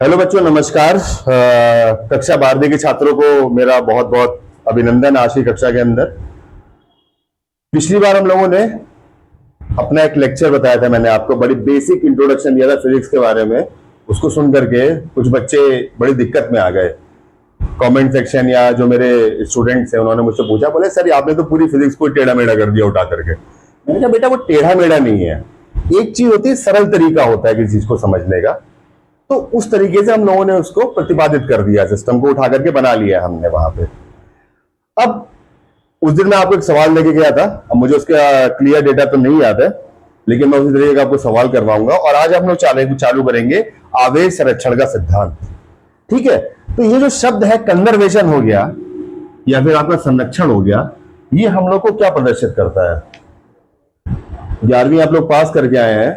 Hello बच्चों, नमस्कार। कक्षा 12वीं के छात्रों को मेरा बहुत बहुत अभिनंदन आज की कक्षा के अंदर। पिछली बार हम लोगों ने अपना एक लेक्चर बताया था, मैंने आपको बड़ी बेसिक इंट्रोडक्शन दिया था फिजिक्स के बारे में। उसको सुन करके कुछ बच्चे बड़ी दिक्कत में आ गए। कमेंट सेक्शन या जो मेरे स्टूडेंट्स हैं उन्होंने मुझसे पूछा, बोले सर आपने तो पूरी फिजिक्स को टेढ़ा मेढ़ा कर दिया उठा करके। मैंने कहा बेटा वो टेढ़ा मेढ़ा नहीं है, एक चीज होती है सरल तरीका होता है किसी चीज को समझने का। तो उस तरीके से हम लोगों ने उसको प्रतिपादित कर दिया, सिस्टम को उठा करके बना लिया हमने वहां पे। अब उस दिन मैं आपको एक सवाल लेके गया था, अब मुझे उसका क्लियर डेटा तो नहीं याद है, लेकिन मैं उसी तरीके का आपको सवाल करवाऊंगा। और आज हम लोग चालू करेंगे आवेश संरक्षण का सिद्धांत। ठीक है, तो ये जो शब्द है कंजर्वेशन हो गया या फिर आपका संरक्षण हो गया, ये हम लोग को क्या प्रदर्शित करता है। 11वीं आप लोग पास करके आए हैं,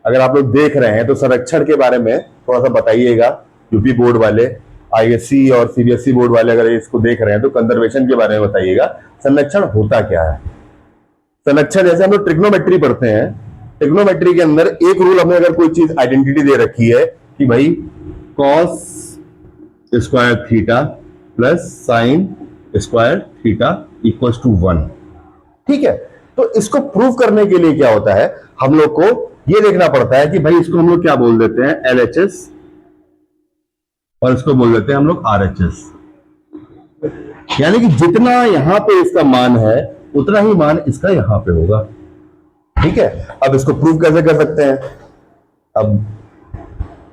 अगर आप लोग देख रहे हैं तो संरक्षण के बारे में थोड़ा सा बताइएगा। यूपी बोर्ड वाले, आईएससी और सीबीएसई बोर्ड वाले अगर इसको देख रहे हैं तो कंजर्वेशन के बारे में बताइएगा, संरक्षण होता क्या है। संरक्षण जैसे हम लोग ट्रिग्नोमेट्री पढ़ते हैं, ट्रिग्नोमेट्री के अंदर एक रूल हमें अगर कोई चीज आइडेंटिटी दे रखी है कि भाई cos square theta plus sine square theta equals to 1। ठीक है, तो इसको प्रूव करने के लिए क्या होता है, हम लोग को ये देखना पड़ता है कि भाई इसको हम लोग क्या बोल देते हैं, एलएचएस, और इसको बोल देते हैं हम लोग आरएचएस। यानी कि जितना यहां पे इसका मान है उतना ही मान इसका यहां पे होगा। ठीक है, अब इसको प्रूव कैसे कर सकते हैं। अब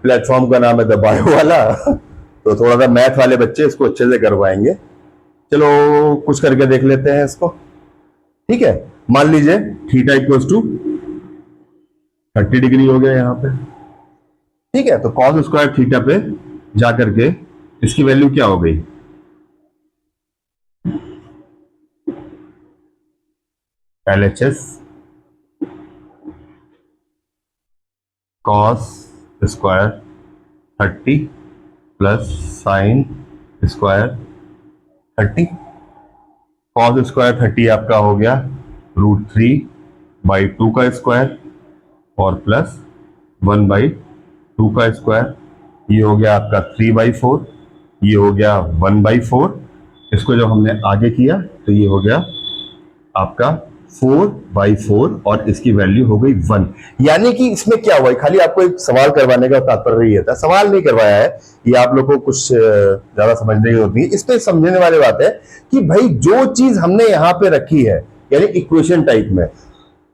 प्लेटफॉर्म का नाम है द बायो वाला तो थोड़ा सा मैथ वाले बच्चे इसको अच्छे से करवाएंगे। चलो कुछ करके देख लेते हैं इसको। ठीक है, मान लीजिए थीटा इक्वल्स टू 30 डिग्री हो गया यहां पे। ठीक है, तो कॉस स्क्वायर थीटा पे जाकर के इसकी वैल्यू क्या हो गई, LHS cos square 30 plus sine square 30। Cos square 30 आपका हो गया √3/2 का स्क्वायर और प्लस 1/2 का स्क्वायर। ये हो गया आपका 3/4, ये हो गया 1/4। इसको जब हमने आगे किया तो ये हो गया आपका 4/4 और इसकी वैल्यू हो गई 1। यानी कि इसमें क्या हुआ, खाली आपको एक सवाल करवाने का तात्पर्य ये था, सवाल नहीं करवाया है, ये आप लोग को कुछ ज्यादा समझने की जरूरत नहीं है। इस पे समझने वाली बात है कि भाई जो चीज हमने यहां पे रखी है, यानी इक्वेशन टाइप में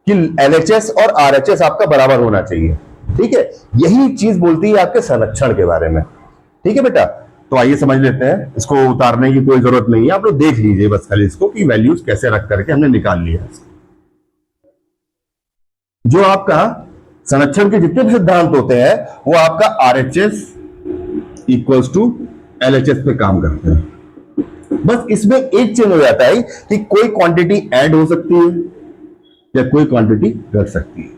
कि एलएचएस और आरएचएस आपका बराबर होना चाहिए। ठीक है, यही चीज बोलती है आपके संरक्षण के बारे में। ठीक है बेटा, तो आइए समझ लेते हैं। इसको उतारने की कोई जरूरत नहीं है, आप लोग देख लीजिए बस खाली इसको कि वैल्यूज कैसे रख करके हमने निकाल लिया। जो आपका संरक्षण के जितने भी सिद्धांत होते हैं वो आपका आरएचएस इक्वल्स टू एलएचएस पे काम करते हैं। बस इसमें एक चेंज हो जाता है कि कोई क्वांटिटी ऐड हो सकती है या कोई क्वांटिटी घट सकती है।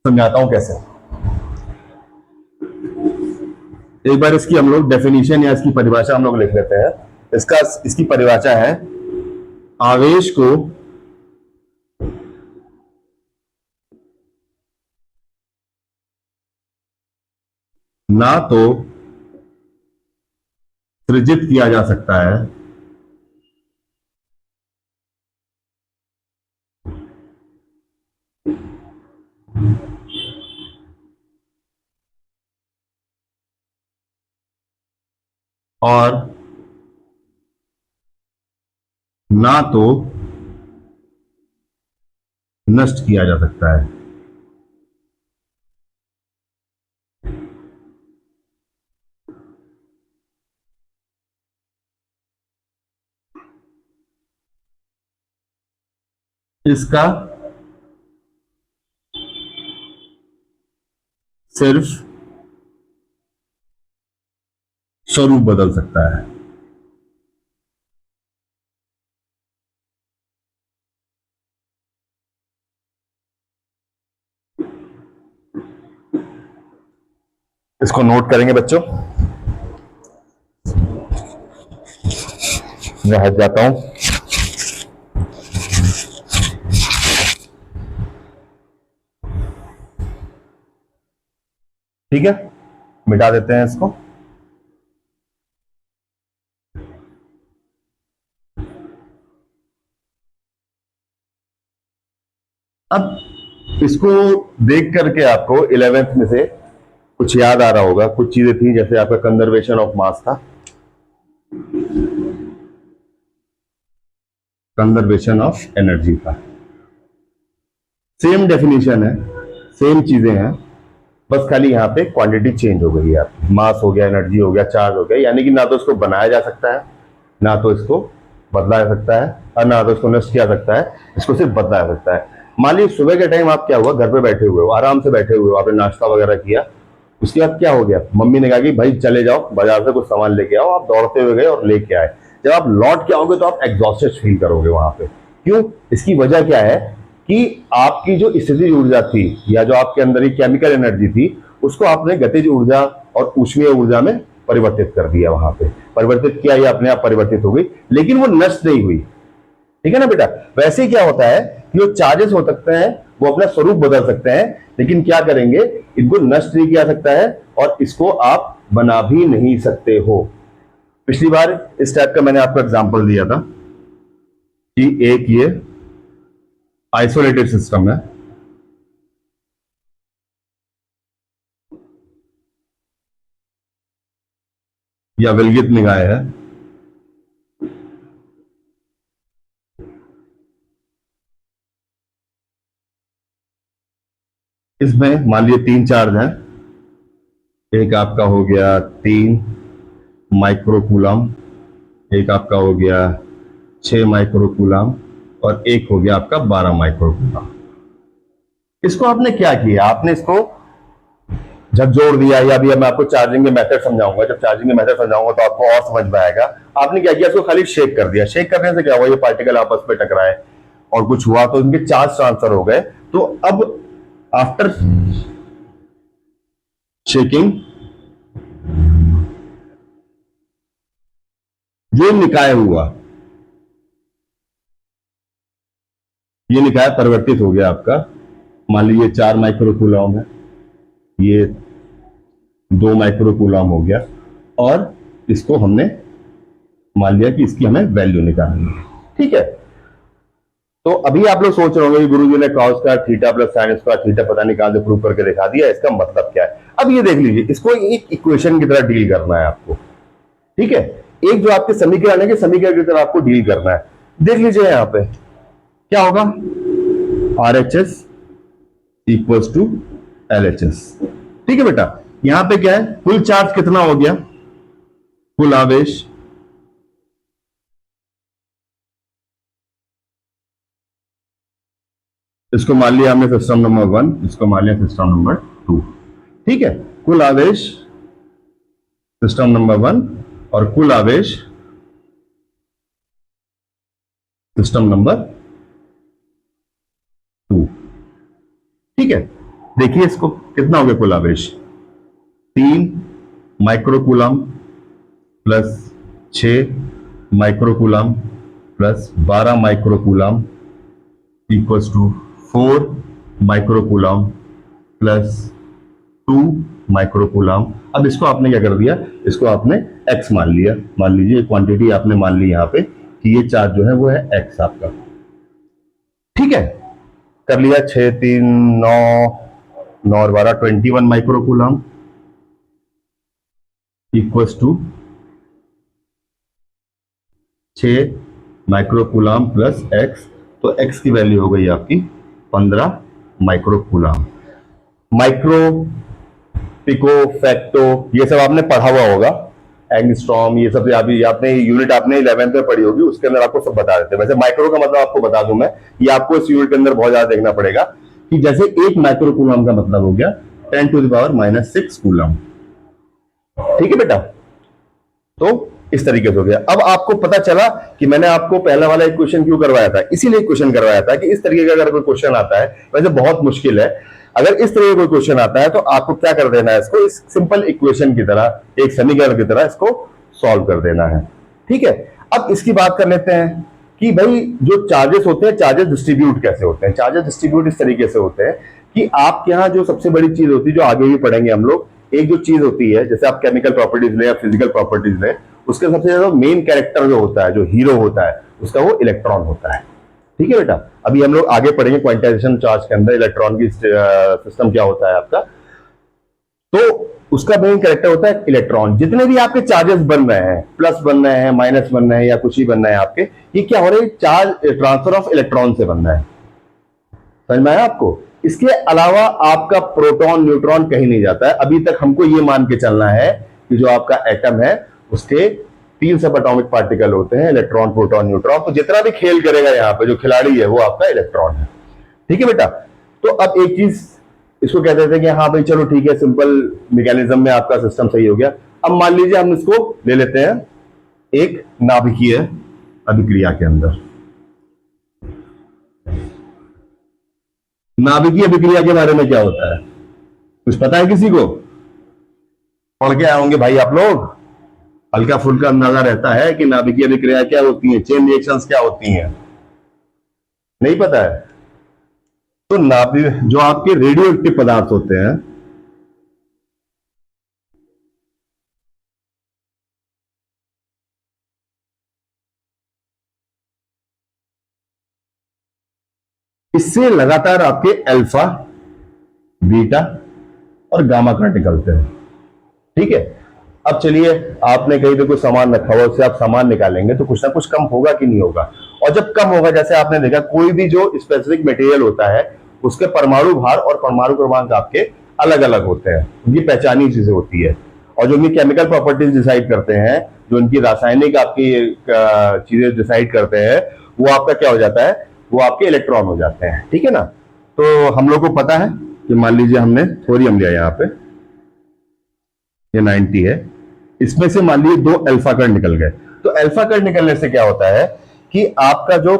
समझाता हूं कैसे। एक बार इसकी हम लोग डेफिनेशन या इसकी परिभाषा हम लोग लिख लेते हैं। इसकी परिभाषा है, आवेश को ना तो सृजित किया जा सकता है और ना तो नष्ट किया जा सकता है। इसका सिर्फ स्वरूप बदल सकता है। इसको नोट करेंगे बच्चों, मैं हट जाता हूं। ठीक है, मिटा देते हैं इसको। अब इसको देख करके आपको 11th में से कुछ याद आ रहा होगा, कुछ चीजें थी, जैसे आपका कंजर्वेशन ऑफ मास था, कंजर्वेशन ऑफ एनर्जी था। सेम डेफिनेशन है, सेम चीजें हैं, बस खाली यहाँ पे क्वांटिटी चेंज हो गई है आपकी। मास हो गया, एनर्जी हो गया, चार्ज हो गया, यानी कि ना तो इसको बनाया जा सकता है, ना तो इसको बदला जा सकता है, और ना तो इसको नष्ट किया जा सकता है, इसको सिर्फ बदला जा सकता है। मान लीजिए सुबह के टाइम आप क्या हुआ, घर पे बैठे हुए हो, आराम से बैठे हुए हो, आपने नाश्ता वगैरह किया, उसके बाद क्या हो गया, मम्मी ने कहा कि भाई चले जाओ बाजार से कुछ सामान लेके आओ, आप दौड़ते हुए गए और लेके आए। जब आप लौट के आओगे तो आप एग्जॉस्टेड फील करोगे वहां पे। क्यों? इसकी वजह क्या है कि आपकी जो स्थितिज ऊर्जा थी, या जो आपके अंदर ही केमिकल एनर्जी थी, उसको आपने गतिज ऊर्जा और ऊष्मीय ऊर्जा में परिवर्तित कर दिया। वहां पे परिवर्तित किया, या अपने आप परिवर्तित हो गई, लेकिन वो नष्ट नहीं हुई। ठीक है ना बेटा? वैसे ही क्या होता है कि जो चार्जेस हो सकते हैं वो अपना स्वरूप बदल सकते हैं, लेकिन क्या करेंगे, इनको नष्ट नहीं किया सकता है, और इसको आप बना भी नहीं सकते हो। पिछली बार इस टाइप का मैंने आपको एग्जांपल दिया था कि एक ये आइसोलेटेड सिस्टम है, या विलगित निकाय है, इसमें मान लीजिए 3 चार्ज हैं। एक आपका हो गया 3 माइक्रोकूलम, एक आपका हो गया 6 माइक्रोकूलम, और एक हो गया आपका 12 माइक्रोकूलम। इसको आपने क्या किया, आपने इसको झकझोर दिया, या अभी मैं आपको चार्जिंग के मेथड समझाऊंगा, जब चार्जिंग के मेथड समझाऊंगा तो आपको और समझ में आएगा। आपने क्या किया, इसको खाली शेक कर दिया। शेक करने से क्या हुआ, ये पार्टिकल आपस में टकराए और कुछ हुआ तो इनके चार्ज ट्रांसफर हो गए। तो अब आफ्टर शेकिंग जो निकाय हुआ, ये निकाय परिवर्तित हो गया आपका। मान लीजिए 4 माइक्रोकूलम है, ये 2 माइक्रोकूलम हो गया, और इसको हमने मान लिया कि इसकी हमें वैल्यू निकालनी है। ठीक है, तो अभी आप लोग सोच रहे होंगे कि गुरुजी ने कॉस का theta plus sine square theta पता नहीं कहां से प्रूव करके दिखा दिया, इसका मतलब क्या है। अब ये देख लीजिए, इसको एक इक्वेशन की तरह डील करना है आपको। ठीक है, एक जो आपके समीकरण है, कि समीकरण की तरह आपको डील करना है। देख लीजिए यहां पे क्या होगा, RHS इक्वल्स टू LHS। ठीक है बेटा, यहां पे क्या है, कुल चार्ज कितना हो गया, कुल आवेश इसको मान लिया हमने सिस्टम नंबर 1, इसको मान लिया सिस्टम नंबर 2। ठीक है, कुल आवेश सिस्टम नंबर 1 और कुल आवेश सिस्टम नंबर 2। ठीक है, देखिए इसको कितना हो गया कुल आवेश, 3 microcoulomb plus 6 microcoulomb plus 12 microcoulomb equals to 4 microcoulomb plus 2 microcoulomb. अब इसको आपने क्या कर दिया, इसको आपने x मान लिया। मान लीजिए क्वांटिटी आपने मान ली यहां पे कि ये चार्ज जो है वो है x आपका। ठीक है, कर लिया, 6 3 9 9 और 12 21 microcoulomb equals to 6 microcoulomb plus x, तो x की वैल्यू हो गई आपकी 15 माइक्रोकूलम। माइक्रो, पिको, फैक्टो, ये सब आपने पढ़ा हुआ होगा, एंगस्ट्रॉम, ये सब आपने यूनिट आपने 11th में पढ़ी होगी, उसके अंदर आपको सब बता देते हैं। वैसे माइक्रो का मतलब आपको बता दूं मैं, ये आपको इस यूनिट के अंदर बहुत ज्यादा देखना पड़ेगा, कि जैसे 1 माइक्रोकूलम का मतलब हो गया 10 टू द पावर -6 कूलम। ठीक है बेटा, तो इस तरीके से हो गया। अब आपको पता चला कि मैंने आपको पहला वाला इक्वेशन क्यों करवाया था, इसीलिए इक्वेशन करवाया था कि इस तरीके का अगर कोई क्वेश्चन आता है, वैसे बहुत मुश्किल है, अगर इस तरह का कोई क्वेश्चन आता है तो आपको क्या कर देना है, इसको इस सिंपल इक्वेशन की तरह, एक समीकरण की तरह इसको सॉल्व कर देना है। ठीक है, अब इसकी बात कर लेते हैं कि भाई जो चार्जेस होते हैं, चार्जेस डिस्ट्रीब्यूट कैसे होते हैं। चार्जेस डिस्ट्रीब्यूट इस तरीके से होते हैं कि आपके यहाँ जो सबसे बड़ी चीज होती है, जो आगे भी पढ़ेंगे हम लोग, एक जो चीज होती है, जैसे आप केमिकल प्रॉपर्टीज ले या फिजिकल प्रॉपर्टीज ले, उसके सबसे ज्यादा मेन कैरेक्टर जो होता है, जो हीरो होता है, उसका वो इलेक्ट्रॉन होता है। ठीक है बेटा, अभी हम लोग आगे पढ़ेंगे क्वांटाइजेशन चार्ज के अंदर इलेक्ट्रॉन की सिस्टम क्या होता है आपका। तो उसका मेन कैरेक्टर होता है इलेक्ट्रॉन। जितने भी आपके चार्जेस बन रहे हैं, प्लस बन रहे हैं, माइनस बन रहे हैं, या कुछ ही बन रहे हैं आपके, ये क्या हो रहा है, चार्ज ट्रांसफर ऑफ इलेक्ट्रॉन से बन रहा है। समझ में आया आपको? इसके अलावा आपका प्रोटॉन न्यूट्रॉन कहीं नहीं जाता है। अभी तक हमको ये मान के चलना है कि जो आपका एटम है उसके 3 सब एटॉमिक पार्टिकल होते हैं, इलेक्ट्रॉन, प्रोटॉन, न्यूट्रॉन। तो जितना भी खेल करेगा यहाँ पे जो खिलाड़ी है वो आपका इलेक्ट्रॉन है। ठीक है बेटा? तो अब एक चीज इसको कहते थे कि हाँ भाई चलो ठीक है, सिंपल मैकेनिज्म में आपका सिस्टम सही हो गया। अब मान लीजिए हम इसको ले लेते हैं एक नाभिकीय अभिक्रिया के अंदर। नाभिकीय अभिक्रिया के बारे में क्या होता है, कुछ पता है किसी को? पढ़ के आए होंगे भाई आप लोग, हल्का फुल्का अंदाजा रहता है कि नाभिकीय अभिक्रिया क्या होती है, चेन रिएक्शंस क्या होती हैं? नहीं पता है? तो नाभिक जो आपके रेडियो एक्टिव पदार्थ होते हैं, इससे लगातार आपके अल्फा, बीटा और गामा करंट निकलते हैं। ठीक है? अब चलिए, आपने कहीं तो कोई सामान रखा हुआ, उससे आप सामान निकालेंगे तो कुछ ना कुछ कम होगा कि नहीं होगा? और जब कम होगा, जैसे आपने देखा कोई भी जो स्पेसिफिक मटेरियल होता है उसके परमाणु भार और परमाणु क्रमांक आपके अलग अलग होते हैं, उनकी पहचानी चीजें होती है। और जो उनकी केमिकल प्रॉपर्टीज डिसाइड करते हैं, जो उनकी रासायनिक आपकी चीजें डिसाइड करते हैं, वो आपका क्या हो जाता है, वो आपके इलेक्ट्रॉन हो जाते हैं। ठीक है ना? तो हम लोग को पता है कि मान लीजिए हमने थोरियम लिया यहाँ पे, ये 90 है, इसमें से मान लीजिए 2 अल्फा कण निकल गए। तो अल्फा कण निकलने से क्या होता है कि आपका जो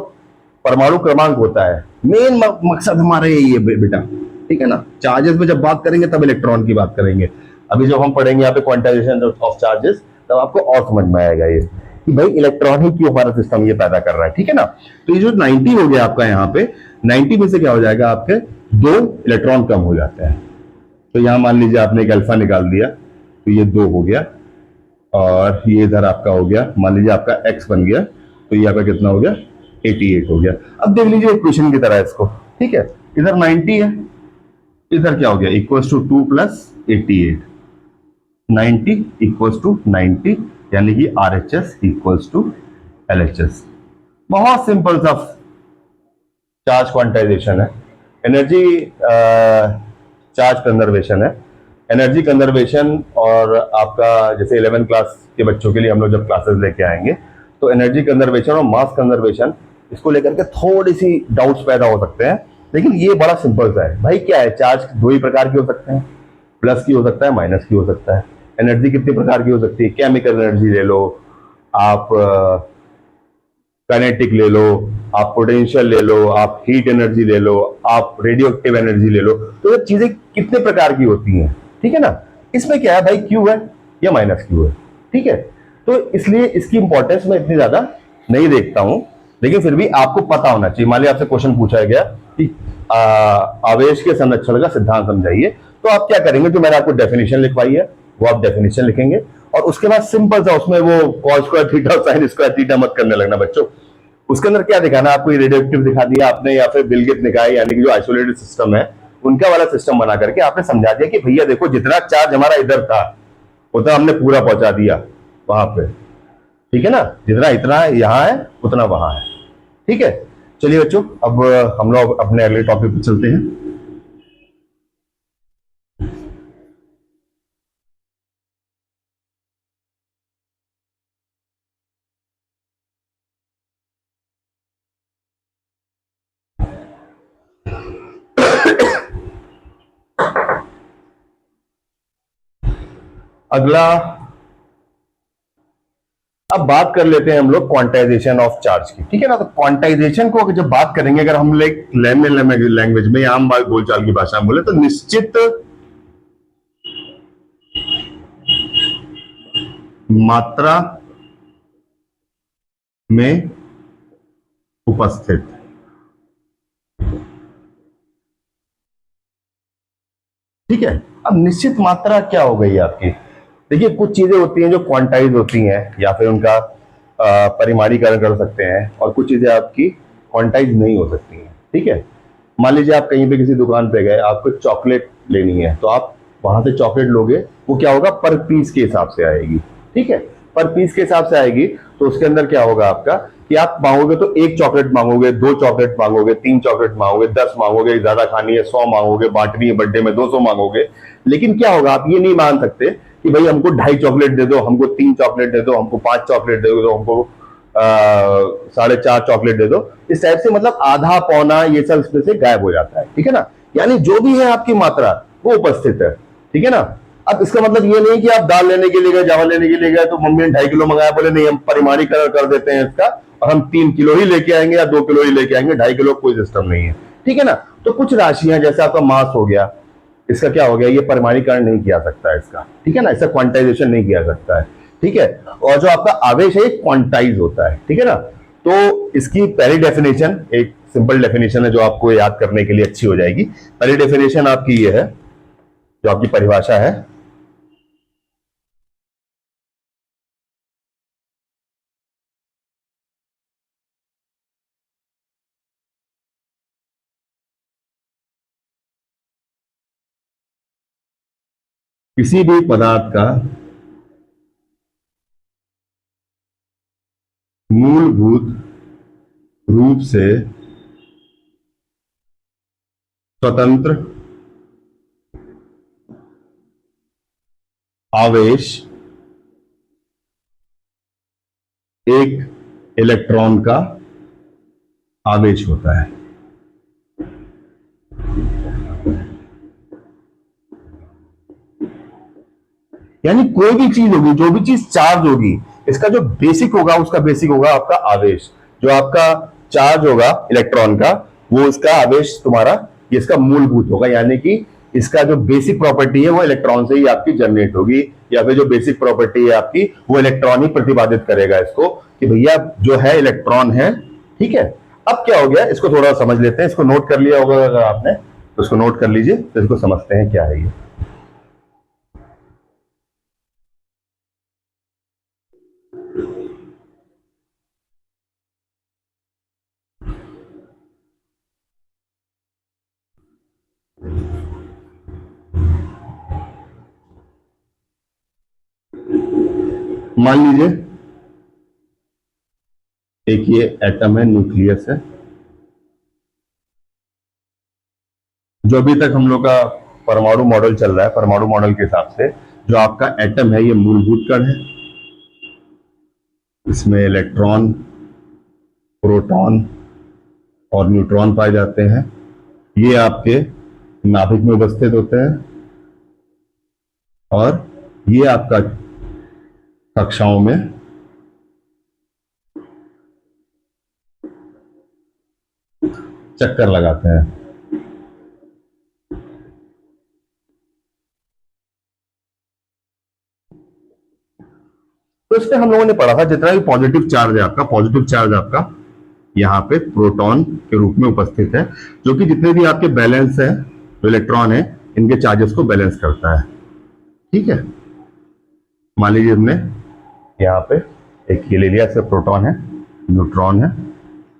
परमाणु क्रमांक होता है, मेन मकसद हमारा यही है बेटा। ठीक है ना? चार्जेस में जब बात करेंगे तब इलेक्ट्रॉन की बात करेंगे। अभी जब हम पढ़ेंगे यहाँ पे क्वांटाइजेशन ऑफ चार्जेस, तब आपको और समझ में आएगा ये कि भाई इलेक्ट्रॉन ही क्यों हमारा सिस्टम ये पैदा कर रहा है। ठीक है ना? तो ये जो 90 हो गया आपका, यहाँ पे 90 में से क्या हो जाएगा, आपके 2 इलेक्ट्रॉन कम हो जाते हैं। तो यहां मान लीजिए आपने एक अल्फा निकाल दिया, तो ये 2 हो गया, और ये इधर आपका हो गया, मान लीजिए आपका x बन गया, तो ये आपका कितना हो गया, 88 हो गया। अब देख लीजिए इक्वेशन की तरह इसको। ठीक है? इधर 90 है, इधर क्या हो गया, equals to 2 plus 88, 90 equals to 90, यानी कि RHS इक्वल्स टू LHS। बहुत सिंपल सा चार्ज क्वांटाइजेशन है, एनर्जी चार्ज कंजर्वेशन है। एनर्जी कंजर्वेशन, और आपका जैसे 11 क्लास के बच्चों के लिए हम लोग जब क्लासेस लेके आएंगे, तो एनर्जी कंजर्वेशन और मास कंजर्वेशन, इसको लेकर के थोड़ी सी डाउट्स पैदा हो सकते हैं, लेकिन ये बड़ा सिंपल सा है भाई। क्या है, चार्ज 2 ही प्रकार के हो सकते हैं, प्लस की हो सकता है, माइनस की हो सकता है। एनर्जी कितने प्रकार की हो सकती है, केमिकल एनर्जी ले लो आप, काइनेटिक ले लो आप, पोटेंशियल ले लो आप, हीट एनर्जी ले लो आप, रेडियो एक्टिव एनर्जी ले लो। तो ये चीजें कितने प्रकार की होती हैं। ठीक है ना? इसमें क्या है भाई, क्यू है या माइनस क्यू है। ठीक है? तो इसलिए इसकी इंपॉर्टेंस मैं इतनी ज्यादा नहीं देखता हूं, लेकिन फिर भी आपको पता होना चाहिए। मान लिया आपसे क्वेश्चन पूछा गया कि आवेश के संरक्षण का सिद्धांत समझाइए, तो आप क्या करेंगे, जो मैंने आपको डेफिनेशन लिखवाई है वो आप डेफिनेशन लिखेंगे, और उसके बाद सिंपल सा उसमें वो cos square theta sine square theta मत करने लगना बच्चों। उसके अंदर क्या दिखाना, आपको रेडियो एक्टिव दिखा दिया आपने, या फिर बिलगित निकाय यानी कि जो आइसोलेटेड सिस्टम है उनका वाला सिस्टम बना करके आपने समझा दिया कि भैया देखो, जितना चार्ज हमारा इधर था उतना हमने पूरा पहुंचा दिया वहां पे। ठीक है ना? जितना इतना यहाँ है उतना वहां है। ठीक है? चलिए बच्चों, अब हम लोग अपने अगले टॉपिक पे चलते हैं। अगला, अब बात कर लेते हैं हम लोग क्वांटाइजेशन ऑफ चार्ज की। ठीक है ना? तो क्वांटाइजेशन को जब बात करेंगे, अगर हम लैंग्वेज में, आम बोलचाल की भाषा में बोले, तो निश्चित मात्रा में उपस्थित ठीक है। अब निश्चित मात्रा क्या हो गई आपकी? देखिए कुछ चीजें होती हैं जो क्वांटाइज होती हैं या फिर उनका परिमाणीकरण कर सकते हैं, और कुछ चीजें आपकी क्वांटाइज नहीं हो सकती हैं। ठीक है। मान लीजिए आप कहीं पे किसी दुकान पे गए, आपको चॉकलेट लेनी है, तो आप वहां से चॉकलेट लोगे, वो क्या होगा, पर पीस के हिसाब से आएगी। ठीक है। पर पीस के हिसाब से आएगी, तो उसके अंदर क्या होगा आपका कि आप मांगोगे तो एक चॉकलेट मांगोगे, दो चॉकलेट मांगोगे, तीन चॉकलेट मांगोगे, 10 मांगोगे, ज्यादा खानी है 100 मांगोगे, बांटनी है बर्थडे में 200 मांगोगे। लेकिन क्या होगा, आप ये नहीं मान सकते कि भाई हमको 2.5 चॉकलेट दे दो, हमको 3 चॉकलेट दे दो, हमको 5 चॉकलेट दे दो, हमको 4.5 चॉकलेट दे दो। इस टाइप से मतलब आधा पौना ये सब इसमें से गायब हो जाता है। ठीक है ना। यानी जो भी है आपकी मात्रा वो उपस्थित है। ठीक है ना। अब इसका मतलब ये नहीं कि आप दाल लेने के लिए गए, चावल लेने के लिए गए, तो मम्मी ने 2.5 किलो मंगाया, बोले नहीं हम परिमाणीकरण कर देते हैं इसका, और हम 3 किलो ही लेके आएंगे या 2 किलो ही लेके आएंगे, 2.5 किलो कोई सिस्टम नहीं है। ठीक है ना। तो कुछ राशियां जैसे आपका मास हो गया, इसका क्या हो गया, ये परिमाणीकरण नहीं किया सकता है इसका। ठीक है ना। इसका क्वांटाइजेशन नहीं किया सकता है। ठीक है। और जो आपका आवेश है ये क्वांटाइज होता है। ठीक है ना। तो इसकी पहली डेफिनेशन एक सिंपल डेफिनेशन है जो आपको याद करने के लिए अच्छी हो जाएगी। पहली डेफिनेशन आपकी ये है, जो आपकी परिभाषा है, किसी भी पदार्थ का मूलभूत रूप से स्वतंत्र आवेश एक इलेक्ट्रॉन का आवेश होता है। यानी कोई भी चीज होगी, जो भी चीज चार्ज होगी, इसका जो बेसिक होगा, उसका बेसिक होगा आपका आवेश। जो आपका चार्ज होगा इलेक्ट्रॉन का, वो इसका आवेश तुम्हारा, ये इसका मूलभूत होगा। यानी कि इसका जो बेसिक प्रॉपर्टी है वो इलेक्ट्रॉन से ही आपकी जनरेट होगी, या फिर जो बेसिक प्रॉपर्टी है आपकी वो इलेक्ट्रॉन ही प्रतिपादित करेगा इसको कि भैया जो है इलेक्ट्रॉन है। ठीक है। अब क्या हो गया, इसको थोड़ा समझ लेते हैं। इसको नोट कर लिया होगा अगर आपने, तो इसको नोट कर लीजिए, तो इसको समझते हैं क्या है ये। मान लीजिए एक ये एटम है, न्यूक्लियस है। जो अभी तक हम लोग का परमाणु मॉडल चल रहा है, परमाणु मॉडल के हिसाब से जो आपका एटम है ये मूलभूत कण है। इसमें इलेक्ट्रॉन, प्रोटॉन और न्यूट्रॉन पाए जाते हैं। ये आपके नाभिक में उपस्थित होते हैं, और ये आपका कक्षाओं में चक्कर लगाते हैं। तो इसमें हम लोगों ने पढ़ा था जितना भी पॉजिटिव चार्ज है आपका, पॉजिटिव चार्ज आपका यहाँ पे प्रोटॉन के रूप में उपस्थित है, जो कि जितने भी आपके बैलेंस है, जो इलेक्ट्रॉन है, इनके चार्जेस को बैलेंस करता है। ठीक है। मान लीजिए हमने यहाँ पे एक ये ले लिया, इसमें प्रोटॉन है, न्यूट्रॉन है,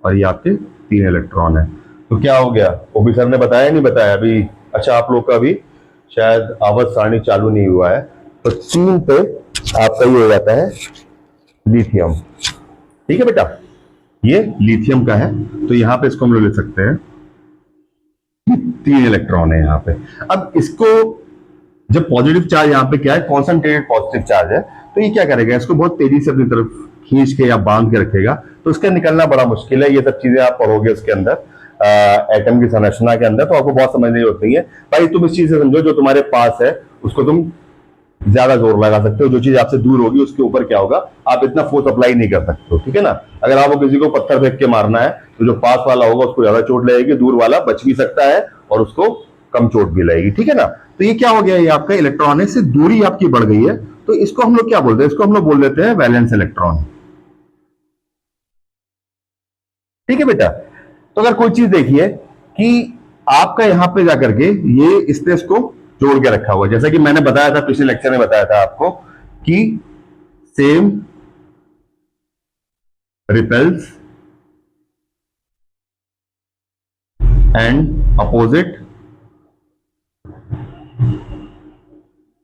और ये आपके 3 इलेक्ट्रॉन है। तो क्या हो गया, वो भी सर ने बताया नहीं बताया अभी? अच्छा, आप लोग का भी शायद आवर्त सारणी चालू नहीं हुआ है। तो 3 पे आपका ये हो जाता है लिथियम। ठीक है बेटा, ये लिथियम का है, तो यहां पे इसको हम लोग ले सकते हैं, 3 इलेक्ट्रॉन है यहाँ पे। अब इसको जब पॉजिटिव चार्ज यहाँ पे क्या है, कॉन्सेंट्रेटेड पॉजिटिव चार्ज है, तो ये क्या करेगा, इसको बहुत तेजी से अपनी तरफ खींच के या बांध के रखेगा, तो इसका निकलना बड़ा मुश्किल है। ये सब चीजें आप पढ़ोगे उसके अंदर, एटम की संरचना के अंदर, तो आपको बहुत समझनी होती है। भाई तुम इस चीज से समझो, जो तुम्हारे पास है उसको तुम ज्यादा जोर लगा सकते हो, जो चीज आपसे दूर होगी उसके ऊपर क्या होगा, आप इतना फोर्स अप्लाई नहीं कर सकते हो। ठीक है ना। अगर आपको किसी को पत्थर फेंक के मारना है, तो जो पास वाला होगा उसको ज्यादा चोट लगेगी, दूर वाला बच भी सकता है और उसको कम चोट भी लगेगी। ठीक है ना। तो ये क्या हो गया, ये आपका इलेक्ट्रॉन है, इससे दूरी आपकी बढ़ गई है, तो इसको हम लोग क्या बोलते हैं, इसको हम लोग बोल देते हैं वैलेंस इलेक्ट्रॉन। ठीक है बेटा। तो अगर कोई चीज देखिए कि आपका यहां पे जाकर के ये इसने इसको जोड़ के रखा हुआ है। जैसा कि मैंने बताया था, पिछले लेक्चर में बताया था आपको कि same repels and opposite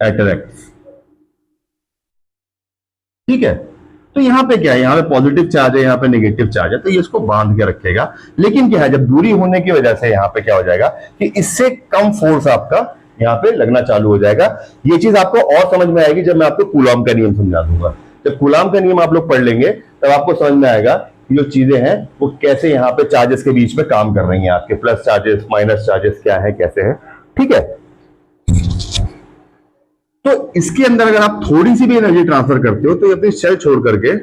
attracts. ठीक है, तो यहां पे क्या है, यहां पे पॉजिटिव चार्ज है, यहां पे नेगेटिव चार्ज है, तो ये इसको बांध के रखेगा। लेकिन क्या है, जब दूरी होने की वजह से यहां पे क्या हो जाएगा कि इससे कम फोर्स आपका यहां पे लगना चालू हो जाएगा। ये चीज आपको और समझ में आएगी जब मैं आपको कूलॉम का नियम समझा दूंगा। जब कूलॉम का नियम आप लोग पढ़ लेंगे तब आपको समझ में आएगा कि जो चीजें हैं वो कैसे यहाँ पे चार्जेस के बीच में काम कर रही हैं, आपके प्लस चार्जेस माइनस चार्जेस क्या है, कैसे है। ठीक है, तो इसके अंदर अगर आप थोड़ी सी भी एनर्जी ट्रांसफर करते हो तो ये अपनी सेल छोड़ करके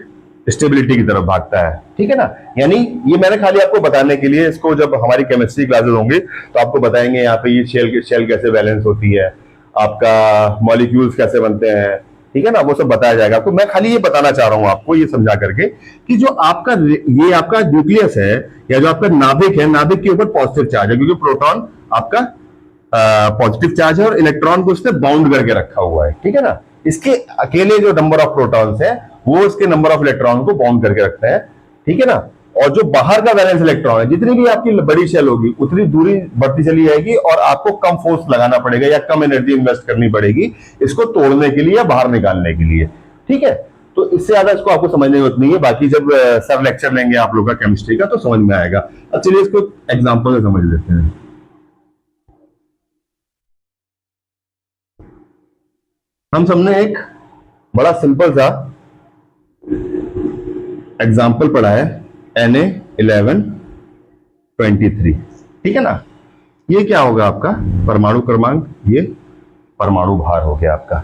स्टेबिलिटी की तरफ भागता है। ठीक है ना, यानी ये मैंने खाली आपको बताने के लिए, इसको जब हमारी केमिस्ट्री क्लासेस होंगी तो आपको बताएंगे यहाँ पे ये शेल कैसे बैलेंस होती है, आपका मॉलिक्यूल्स कैसे बनते हैं। ठीक है ना, वो सब बताया जाएगा आपको। मैं खाली ये बताना चाह रहा हूं आपको ये समझा करके कि जो आपका ये आपका न्यूक्लियस है या जो आपका नाभिक है, नाभिक के ऊपर पॉजिटिव चार्ज है क्योंकि प्रोटॉन आपका पॉजिटिव चार्ज है और इलेक्ट्रॉन को उसने बाउंड करके रखा हुआ है। ठीक है ना, इसके अकेले जो नंबर ऑफ प्रोटॉन्स है वो इसके नंबर ऑफ इलेक्ट्रॉन को बाउंड करके रखते हैं। ठीक है ना, और जो बाहर का वैलेंस इलेक्ट्रॉन है, जितनी भी आपकी बड़ी शेल होगी उतनी दूरी बढ़ती चली जाएगी और आपको कम फोर्स लगाना पड़ेगा या कम एनर्जी इन्वेस्ट करनी पड़ेगी इसको तोड़ने के लिए या बाहर निकालने के लिए। ठीक है, तो इससे ज्यादा इसको आपको समझने की जरूरत नहीं है, बाकी जब सर लेक्चर लेंगे आप लोग का केमिस्ट्री का तो समझ में आएगा। अब चलिए इसको एग्जाम्पल से समझ लेते हैं। हम सबने एक बड़ा सिंपल सा एग्जाम्पल पढ़ा है, Na1123। ठीक है ना, ये क्या होगा आपका परमाणु क्रमांक, ये परमाणु भार हो गया आपका।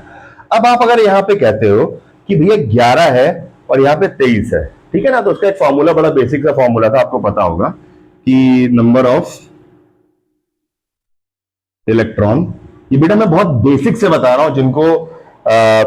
अब आप अगर यहां पे कहते हो कि भैया 11 है और यहां पे 23 है, ठीक है ना, तो उसका एक फॉर्मूला, बड़ा बेसिक सा फॉर्मूला था, आपको पता होगा कि नंबर ऑफ इलेक्ट्रॉन। ये बेटा मैं बहुत बेसिक से बता रहा हूं, जिनको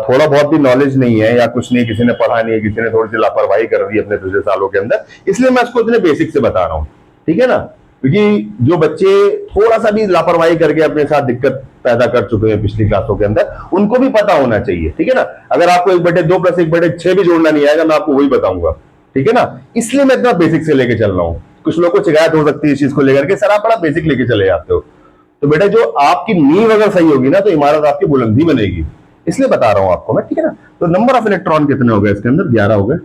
थोड़ा बहुत भी नॉलेज नहीं है या कुछ नहीं, किसी ने पढ़ा नहीं है, किसी ने थोड़ी सी लापरवाही कर दी अपने पिछले सालों के अंदर, इसलिए मैं इसको इतने बेसिक से बता रहा हूं। ठीक है ना, क्योंकि जो बच्चे थोड़ा सा भी लापरवाही करके अपने साथ दिक्कत पैदा कर चुके हैं पिछली क्लासों के अंदर, उनको भी पता होना चाहिए। ठीक है ना, अगर आपको 1/2 + 1/6 भी जोड़ना नहीं आएगा मैं आपको वही बताऊंगा। ठीक है ना, इसलिए मैं इतना बेसिक से लेके चल रहा हूं। कुछ लोगों को शिकायत हो सकती है इस चीज को लेकर के, सर आप बड़ा बेसिक लेके चले जाते हो। तो बेटा जो आपकी नींव अगर सही होगी ना तो इमारत आपकी बुलंदी बनेगी, इसलिए बता रहा हूं आपको मैं। ठीक है ना, तो नंबर ऑफ इलेक्ट्रॉन कितने हो गए इसके अंदर, 11 हो गए,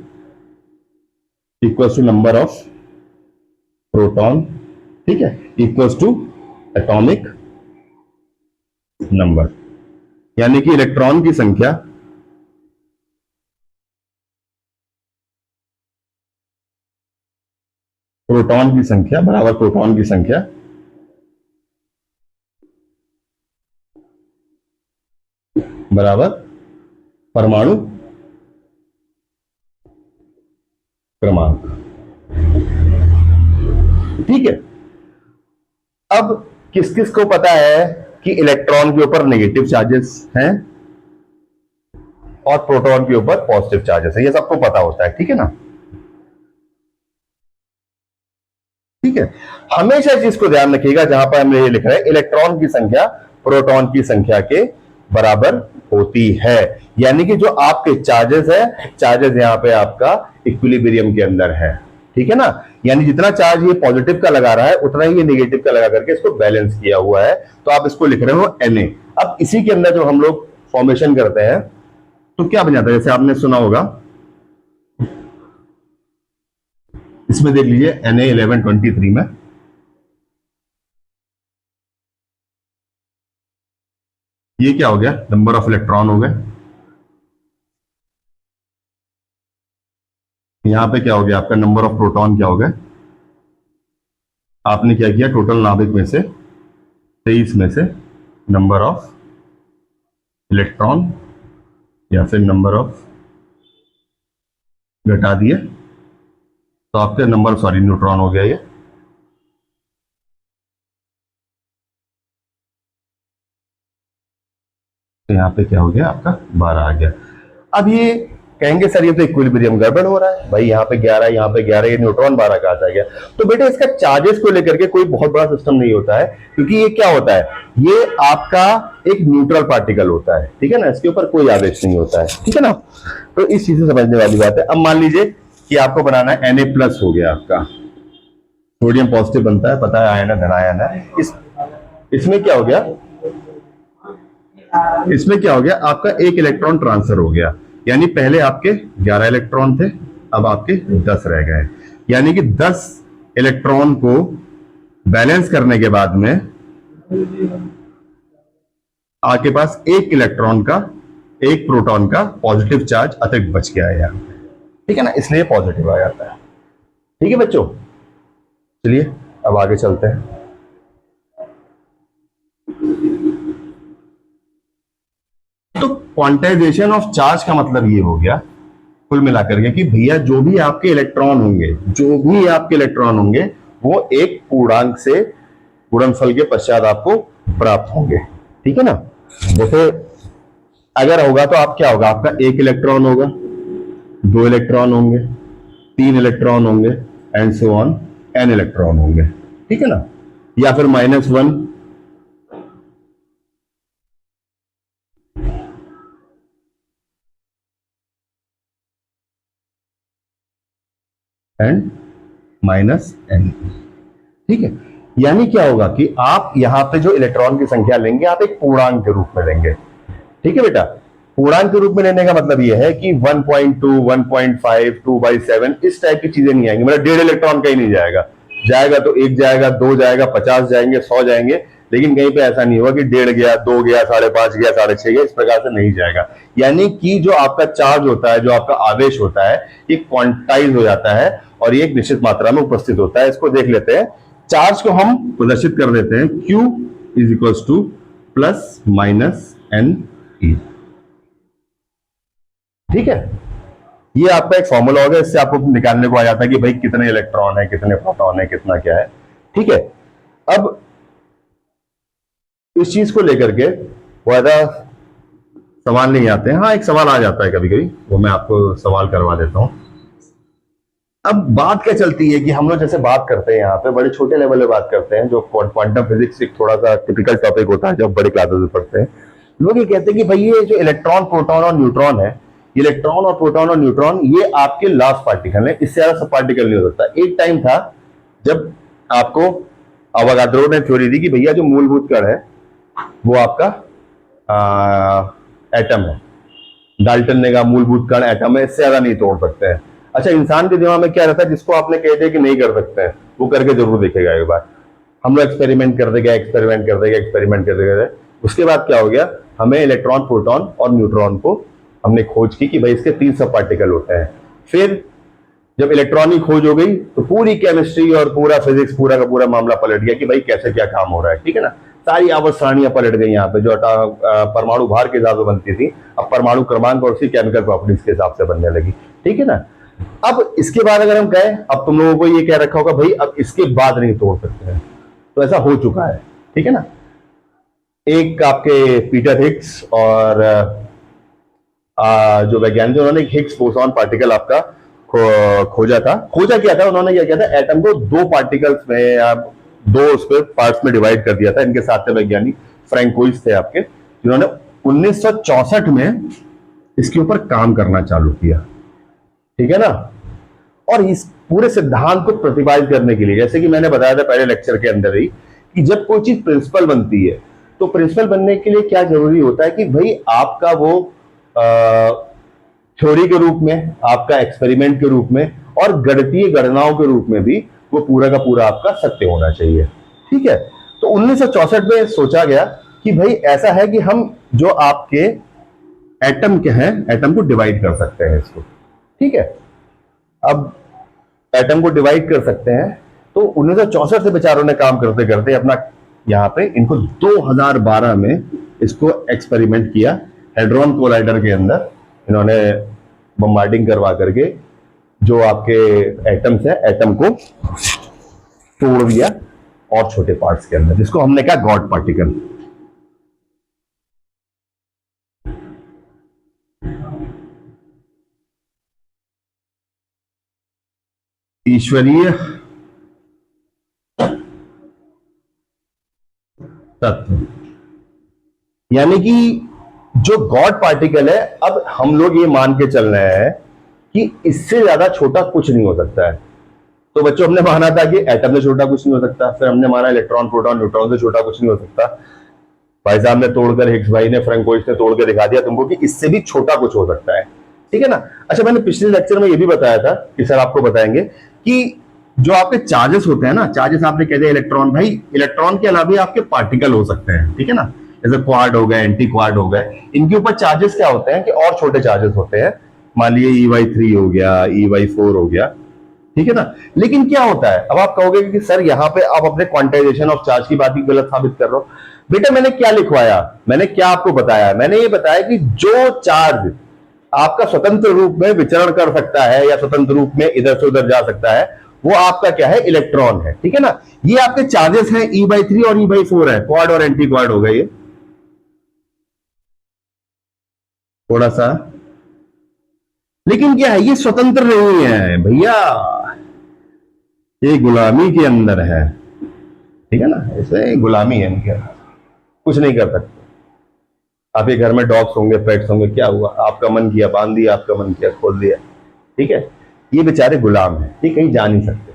equals to number of proton, ठीक है, इक्वल्स टू एटॉमिक नंबर, यानी कि इलेक्ट्रॉन की संख्या प्रोटॉन की संख्या बराबर प्रोटॉन की संख्या बराबर परमाणु क्रमांक। ठीक है, अब किस किस को पता है कि इलेक्ट्रॉन के ऊपर नेगेटिव चार्जेस हैं और प्रोटॉन के ऊपर पॉजिटिव चार्जेस है, ये सबको पता होता है। ठीक है ना, ठीक है, हमेशा इस चीज को ध्यान रखिएगा जहां पर हम ये लिख रहे हैं इलेक्ट्रॉन की संख्या प्रोटॉन की संख्या के बराबर होती है, यानी कि जो आपके चार्जेस है, चार्जेस यहां पे आपका इक्विलिब्रियम के अंदर है। ठीक है ना, यानी जितना चार्ज ये पॉजिटिव का लगा रहा है उतना ही ये नेगेटिव का लगा करके इसको बैलेंस किया हुआ है, तो आप इसको लिख रहे हो Na। अब इसी के अंदर जो हम लोग फॉर्मेशन करते हैं तो क्या बन जाता है, जैसे आपने सुना होगा, इसमें देख लीजिए Na1123 में ये क्या हो गया, नंबर ऑफ इलेक्ट्रॉन हो गए। यहां पे क्या हो गया आपका नंबर ऑफ प्रोटॉन क्या हो गया, आपने क्या किया टोटल नाभिक में से 23 में से नंबर ऑफ इलेक्ट्रॉन या फिर नंबर ऑफ घटा दिए, तो आपका नंबर, सॉरी न्यूट्रॉन हो गया ये। तो यहां पे क्या हो गया आपका 12 आ गया। अब ये कहेंगे सर ये तो इक्विलिब्रियम गड़बड़ हो रहा है भाई, यहाँ पे 11 यहाँ पे 11, ये न्यूट्रॉन 12 कहां से आ गया। तो बेटा इसका चार्जेस को लेकर के कोई बहुत बड़ा सिस्टम नहीं होता है, क्योंकि ये क्या होता है, ये आपका एक न्यूट्रल पार्टिकल होता है, ठीक है ना, इसके ऊपर कोई आवेश नहीं होता है, ठीक है ना। तो इस चीज से समझने वाली बात है। अब मान लीजिए कि आपको बनाना है Na+ हो गया आपका, सोडियम पॉजिटिव बनता है, पता है आयन है, धन आयन है। इसमें क्या हो गया, इसमें क्या हो गया, आपका एक इलेक्ट्रॉन ट्रांसफर हो गया, यानी पहले आपके 11 इलेक्ट्रॉन थे, अब आपके 10 रह गए, यानी कि 10 इलेक्ट्रॉन को बैलेंस करने के बाद में आपके पास एक इलेक्ट्रॉन का, एक प्रोटॉन का पॉजिटिव चार्ज अतिरिक्त बच गया है यहाँ, ठीक है ना, इसलिए पॉजिटिव आ जाता है। ठीक है बच्चों, चलिए अब आगे चलते हैं। तो क्वांटाइजेशन ऑफ चार्ज का मतलब ये हो गया कुल मिलाकर के कि भैया जो भी आपके इलेक्ट्रॉन होंगे, जो भी आपके इलेक्ट्रॉन होंगे वो एक पूर्णांक से गुणनफल के पश्चात आपको प्राप्त होंगे, ठीक है ना। जैसे अगर होगा तो आप क्या होगा, आपका एक इलेक्ट्रॉन होगा, 2 इलेक्ट्रॉन होंगे, 3 इलेक्ट्रॉन होंगे, and so on, n electron होंगे, ठीक है ना, या फिर -1 एंड -n, ठीक है। यानी क्या होगा कि आप यहां पे जो इलेक्ट्रॉन की संख्या लेंगे आप एक पूर्णांक के रूप में लेंगे, ठीक है बेटा। पूर्णांक के रूप में लेने का मतलब यह है कि 1.2, 1.5, 2/7 इस टाइप की चीजें नहीं आएंगी, मतलब 1.5 इलेक्ट्रॉन कहीं नहीं जाएगा, जाएगा तो 1 जाएगा, 2 जाएगा, 50 जाएंगे, 100 जाएंगे, लेकिन कहीं पे ऐसा नहीं होगा कि 1.5 गया, 2 गया, 5.5 गया, 6.5 गया, इस प्रकार से नहीं जाएगा। यानी कि जो आपका चार्ज होता है, जो आपका आवेश होता है, ये क्वांटाइज हो जाता है और ये एक निश्चित मात्रा में उपस्थित होता है। इसको देख लेते हैं, चार्ज को हम प्रदर्शित कर देते हैं, Q = ±NE, ठीक है। ये आपका एक फॉर्मूला होगा, इससे आपको निकालने को आ जाता है कि भाई कितने इलेक्ट्रॉन है, कितने प्रोटॉन है, कितना क्या है, ठीक है। अब इस चीज को लेकर के ज्यादा सवाल नहीं आते हैं, हाँ एक सवाल आ जाता है कभी कभी, वो मैं आपको सवाल करवा देता हूं। अब बात क्या चलती है कि हम लोग जैसे बात करते हैं यहाँ पे बड़े छोटे लेवल पे बात करते हैं, जो क्वांटम फिजिक्स एक थोड़ा सा टिपिकल टॉपिक होता है जब बड़े क्लासेस में पढ़ते हैं, लोग ये कहते हैं कि भाई ये जो इलेक्ट्रॉन, प्रोटॉन और न्यूट्रॉन है, इलेक्ट्रॉन और प्रोटॉन और न्यूट्रॉन ये आपके लास्ट पार्टिकल है, इससे ज्यादा सब पार्टिकल नहीं हो सकता। एक टाइम था जब आपको अवोगाद्रो ने थ्योरी दी कि भैया जो मूलभूत कण है वो आपका एटम है, डाल्टन ने कहा मूलभूत कण एटम है, इससे ज्यादा नहीं तोड़ सकते हैं। अच्छा, इंसान के दिमाग में क्या रहता है, जिसको आपने कह दिया कि नहीं कर सकते हैं वो करके जरूर देखेगा एक बार। हम लोग एक्सपेरिमेंट कर देगा, एक्सपेरिमेंट कर देगा, एक्सपेरिमेंट कर देगा। उसके बाद क्या हो गया, हमें इलेक्ट्रॉन, प्रोटॉन और न्यूट्रॉन को हमने खोज की कि भाई इसके 3 सब पार्टिकल होते हैं। फिर जब इलेक्ट्रॉन की खोज हो गई तो पूरी केमिस्ट्री और पूरा फिजिक्स, पूरा का पूरा मामला पलट गया कि भाई कैसे क्या काम हो रहा है, ठीक है ना। सारी आवर्त सारणियां पलट गई यहाँ पे, जो परमाणु भार के हिसाब से बनती थी अब परमाणु क्रमांक और उसकी केमिकल प्रॉपर्टीज के हिसाब से बनने लगी, ठीक है ना। अब इसके बाद अगर हम कहें, अब तुम लोगों को ये कह रखा होगा भाई अब इसके बाद नहीं तोड़ सकते हैं, तो ऐसा हो चुका है, ठीक है ना। एक आपके पीटर हिग्स और जो वैज्ञानिक, उन्होंने हिग्स बोसॉन पार्टिकल आपका खोजा था। खोजा क्या था, उन्होंने क्या किया था, एटम को 2 पार्टिकल्स में या 2 उस पे पार्ट्स में डिवाइड कर दिया था। इनके साथ थे वैज्ञानिक फ्रैंकोइस थे आपके, जिन्होंने 1964 में इसके ऊपर काम करना चालू किया, ठीक है ना। और इस पूरे सिद्धांत को प्रतिपादित करने के लिए, जैसे कि मैंने बताया था पहले लेक्चर के अंदर ही, कि जब कोई चीज प्रिंसिपल बनती है तो प्रिंसिपल बनने के लिए क्या जरूरी होता है कि भाई आपका वो थ्योरी के रूप में, आपका एक्सपेरिमेंट के रूप में और गणितीय गणनाओं के रूप में भी वो पूरा का पूरा आपका सत्य होना चाहिए, ठीक है। तो 1964 में सोचा गया कि भाई ऐसा है कि हम जो आपके एटम के हैं, एटम को डिवाइड कर सकते हैं इसको, ठीक है। अब एटम को डिवाइड कर सकते हैं, तो 1964 से बेचारों ने काम करते करते अपना यहां पे इनको 2012 में इसको एक्सपेरिमेंट किया हेड्रॉन कोलाइडर के अंदर। इन्होंने बम्बार्डिंग करवा करके जो आपके एटम्स है, एटम को तोड़ दिया और छोटे पार्ट्स के अंदर, जिसको हमने कहा गॉड पार्टिकल। ईश्वरीय तत्व, यानी कि जो गॉड पार्टिकल है, अब हम लोग ये मान के चल रहे हैं कि इससे ज्यादा छोटा कुछ नहीं हो सकता है। तो बच्चों हमने माना था कि एटम से छोटा कुछ नहीं हो सकता, फिर हमने माना इलेक्ट्रॉन प्रोटॉन न्यूट्रॉन से छोटा कुछ नहीं हो सकता। भाई साहब ने तोड़कर, हिग्स भाई ने, फ्रैंकोइस ने तोड़ के दिखा दिया तुमको कि इससे भी छोटा कुछ हो सकता है, ठीक है ना। अच्छा, मैंने पिछले लेक्चर में ये भी बताया था कि सर आपको बताएंगे कि जो आपके चार्जेस होते हैं ना, चार्जेस आपने कह दिया इलेक्ट्रॉन, भाई इलेक्ट्रॉन के अलावा आपके पार्टिकल हो सकते हैं, ठीक है ना, जैसे क्वाड हो गए, एंटी क्वाड हो गए, इनके ऊपर चार्जेस क्या होते हैं कि और छोटे चार्जेस होते हैं। मान लीजिए EY3 हो गया, EY4 हो गया, ठीक है ना। लेकिन क्या होता है, अब आप कहोगे कि सर यहाँ पे आप अपने क्वांटाइजेशन ऑफ चार्ज की बात ही गलत साबित कर रहे हो। बेटा मैंने क्या लिखवाया, मैंने क्या आपको बताया, मैंने ये बताया कि जो चार्ज आपका स्वतंत्र रूप में विचरण कर सकता है या स्वतंत्र रूप में इधर से उधर जा सकता है, वो आपका क्या है, इलेक्ट्रॉन है, ठीक है ना। ये आपके चार्जेस हैं, E/3 और E/4 है, क्वाड और एंटी क्वाड हो गए। ये थोड़ा सा, लेकिन क्या है, ये स्वतंत्र नहीं है भैया, ये गुलामी के अंदर है, ठीक है ना, इसे गुलामी है इनके, कुछ नहीं कर सकते। आपके घर में डॉग्स होंगे, पेट्स होंगे, क्या हुआ, आपका मन किया बांध दिया, आपका मन किया खोल दिया, ठीक है। ये बेचारे गुलाम हैं, ठीक, कहीं जा नहीं सकते,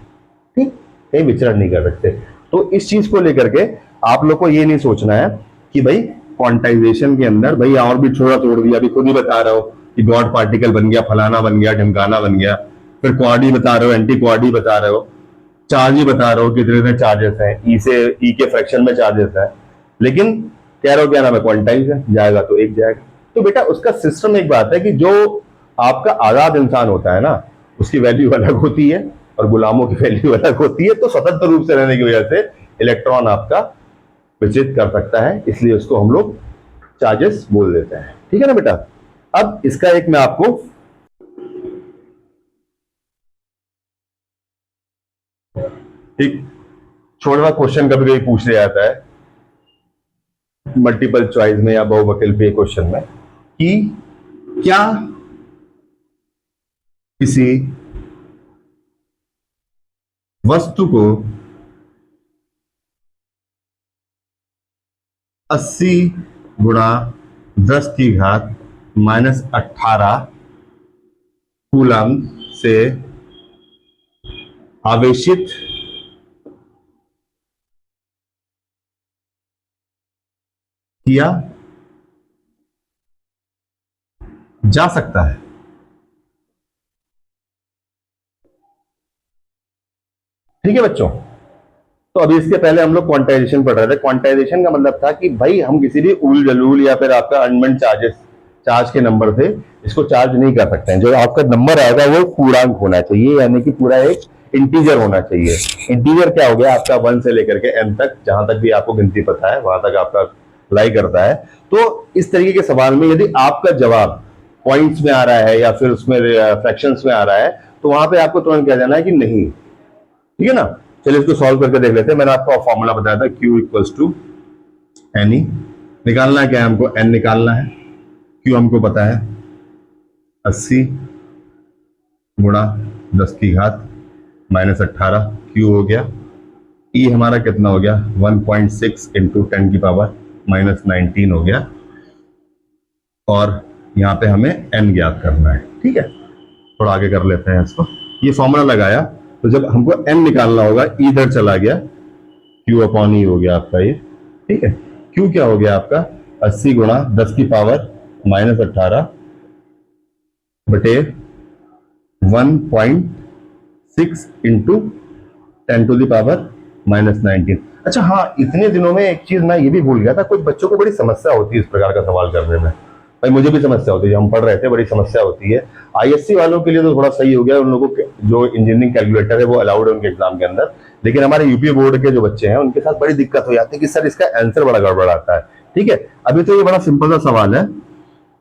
ठीक, कहीं विचरण नहीं कर सकते। तो इस चीज को लेकर के आप लोग को ये नहीं सोचना है कि भाई क्वांटाइजेशन के अंदर भाई और भी थोड़ा तोड़ दिया, अभी खुद ही बता रहे हो कि गॉड पार्टिकल बन गया, फलाना बन गया, ढमकाना बन गया, फिर क्वाड ही बता रहे हो, एंटी क्वाड ही बता रहे हो, चार्ज ही बता रहे हो, कितने चार्जेस हैं, ई के फ्रैक्शन में चार्जेस है, लेकिन कह रहे हो क्या नाम है, क्वांटाइज है, जाएगा तो एक जाएगा। तो बेटा उसका सिस्टम एक बात है कि जो आपका आजाद इंसान होता है ना, उसकी वैल्यू अलग होती है और गुलामों की वैल्यू अलग होती है। तो स्वतंत्र रूप से रहने की वजह से इलेक्ट्रॉन आपका विचलित कर सकता है, इसलिए उसको हम लोग चार्जेस बोल देते हैं, ठीक है ना बेटा। अब इसका एक मैं आपको एक छोटा क्वेश्चन कभी कभी पूछ लिया जाता है मल्टीपल चॉइस में या बहुविकल्पीय क्वेश्चन में कि क्या किसी वस्तु को 80 गुणा 10 की घात -18 कूलम से आवेशित किया जा सकता है। ठीक है बच्चों, तो अभी इसके पहले हम लोग क्वांटाइजेशन पढ़ रहे थे। क्वांटाइजेशन का मतलब था कि भाई हम किसी भी उल जलूल या फिर आपका अनमेंट चार्ज के नंबर से इसको चार्ज नहीं कर सकते हैं। जो आपका नंबर आएगा वो पूर्णांक होना चाहिए, यानी कि पूरा एक इंटीजर होना चाहिए। इंटीजर क्या हो गया आपका 1 से लेकर के n तक, जहां तक भी आपको गिनती पता है वहां तक आपका लाई करता है। तो इस तरीके के सवाल में यदि आपका जवाब पॉइंट्स में आ रहा है या फिर उसमें फ्रैक्शंस में आ रहा है, तो वहां पे आपको तुरंत कह देना है कि नहीं, ठीक है ना। चलिए इसको सॉल्व करके देख लेते हैं। मैंने आपको फॉर्मूला बताया था Q = NE। निकालना है क्या है, हमको n निकालना है। Q हमको पता है 80 गुणा 10 की घात -18, Q हो गया। E हमारा कितना हो गया 1.6 इंटू 10 की पावर -19 हो गया, और यहाँ पे हमें n ज्ञात करना है। ठीक है, थोड़ा आगे कर लेते हैं इसको। ये फॉर्मूला लगाया तो जब हमको n निकालना होगा, E इधर चला गया, Q/E हो गया आपका ये। ठीक है, Q क्या हो गया आपका 80 गुणा 10 की पावर -18 बटे 1.6 इंटू 10 टू द पावर -19। अच्छा हाँ, इतने दिनों में एक चीज मैं ये भी भूल गया था, कुछ बच्चों को बड़ी समस्या होती है इस प्रकार का सवाल करने में। भाई मुझे भी समस्या होती है, हम पढ़ रहे थे, बड़ी समस्या होती है। आईएससी वालों के लिए तो थोड़ा सही हो गया, उन लोगों के जो इंजीनियरिंग कैलकुलेटर है वो अलाउड है उनके एग्जाम के अंदर। लेकिन हमारे यूपी बोर्ड के जो बच्चे हैं उनके साथ बड़ी दिक्कत हो जाती है कि सर इसका आंसर बड़ा गड़बड़ आता है। ठीक है, अभी तो ये बड़ा सिंपल सा सवाल है,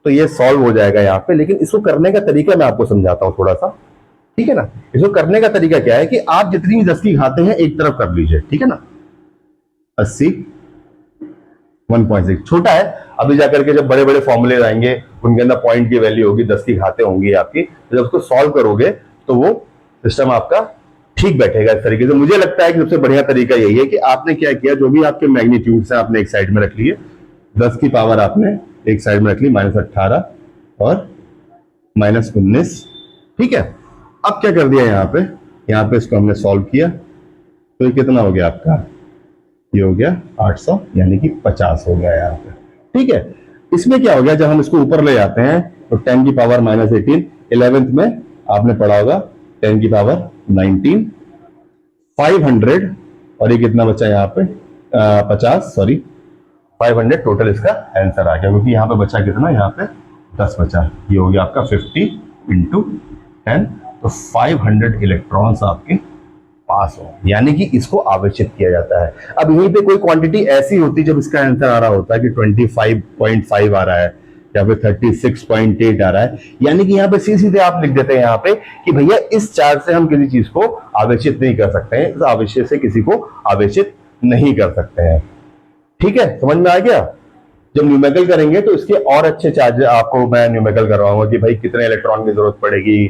तो ये सॉल्व हो जाएगा यहाँ पे। लेकिन इसको करने का तरीका मैं आपको समझाता हूँ थोड़ा सा, ठीक है ना। इसको करने का तरीका क्या है कि आप जितनी भी 10 की घातें हैं एक तरफ कर लीजिए, ठीक है ना। 80 1.6 छोटा है, अभी जाकर के जब बड़े बड़े फॉर्मूले आएंगे उनके अंदर पॉइंट की वैल्यू होगी, 10 की घातें होंगी आपकी, जब उसको सॉल्व करोगे तो वो सिस्टम आपका ठीक बैठेगा इस तरीके से। मुझे लगता है कि सबसे बढ़िया तरीका यही है कि आपने क्या किया, जो भी आपके मैग्नीट्यूड्स हैं आपने एक साइड में रख लिए, 10 की पावर आपने एक साइड में रख ली, -18 और -19, ठीक है। अब क्या कर दिया यहाँ पे इसको हमने सॉल्व किया, तो ये कितना हो गया आपका, ये हो गया 800 यानी कि 50 हो गया यहाँ पे, ठीक है। इसमें क्या हो गया, जब हम इसको ऊपर ले जाते हैं तो 10 की पावर -18, 11th में आपने पढ़ा होगा 10 की पावर 19, 500 और ये कितना बचा यहाँ पे 50, सॉरी 500 टोटल इसका आंसर आ गया, क्योंकि यहाँ पे बचा कितना, यहाँ पे 10 बचा, ये हो गया आपका 50 × 10, तो 500 इलेक्ट्रॉन्स आपके पास हो, यानी कि इसको आवेशित किया जाता है। अब यहीं पे कोई क्वांटिटी ऐसी होती जब इसका आंसर आ रहा होता है कि 25.5 आ रहा है या फिर 36.8 आ रहा है, यानी कि यहाँ पे सीधे आप लिख देते हैं यहाँ पे कि भैया इस चार्ज से हम किसी चीज को आवेशित नहीं कर सकते हैं, इस आवेशित से किसी को आवेशित नहीं कर सकते हैं, ठीक है, समझ में आ गया। जब न्यूमेरिकल करेंगे तो इसके और अच्छे चार्ज आपको मैं न्यूमेरिकल करवाऊंगा कि भाई कितने इलेक्ट्रॉन की जरूरत पड़ेगी,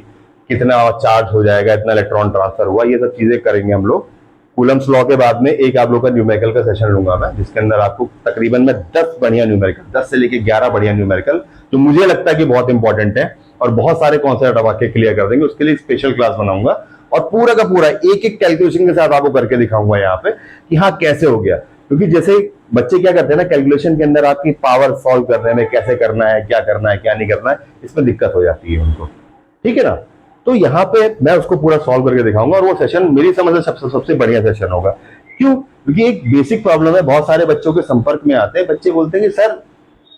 कितना चार्ज हो जाएगा, इतना इलेक्ट्रॉन ट्रांसफर हुआ, ये सब चीजें करेंगे हम लोग। कूलम्स लॉ के बाद में एक आप लोग का न्यूमेरिकल का सेशन लूंगा मैं, जिसके अंदर आपको तकरीबन मैं 10 बढ़िया न्यूमेरिकल, 10 से लेके 11 बढ़िया न्यूमेरिकल जो मुझे लगता है कि बहुत इंपॉर्टेंट है और बहुत सारे कॉन्सेप्ट आपके क्लियर कर देंगे, उसके लिए स्पेशल क्लास बनाऊंगा और पूरा का पूरा एक एक कैलकुलेशन के साथ आपको करके दिखाऊंगा यहाँ पे कि हाँ कैसे हो गया। क्योंकि जैसे बच्चे क्या करते हैं ना, कैलकुलेशन के अंदर आपकी पावर सॉल्व करने में कैसे करना है, क्या नहीं करना है, इसमें दिक्कत हो जाती है उनको, ठीक है ना। तो यहाँ पे मैं उसको पूरा सॉल्व करके दिखाऊंगा और वो सेशन मेरी समझ से सबसे बढ़िया सेशन होगा। क्यों? क्योंकि एक बेसिक प्रॉब्लम है, बहुत सारे बच्चों के संपर्क में आते हैं, बच्चे बोलते हैं कि सर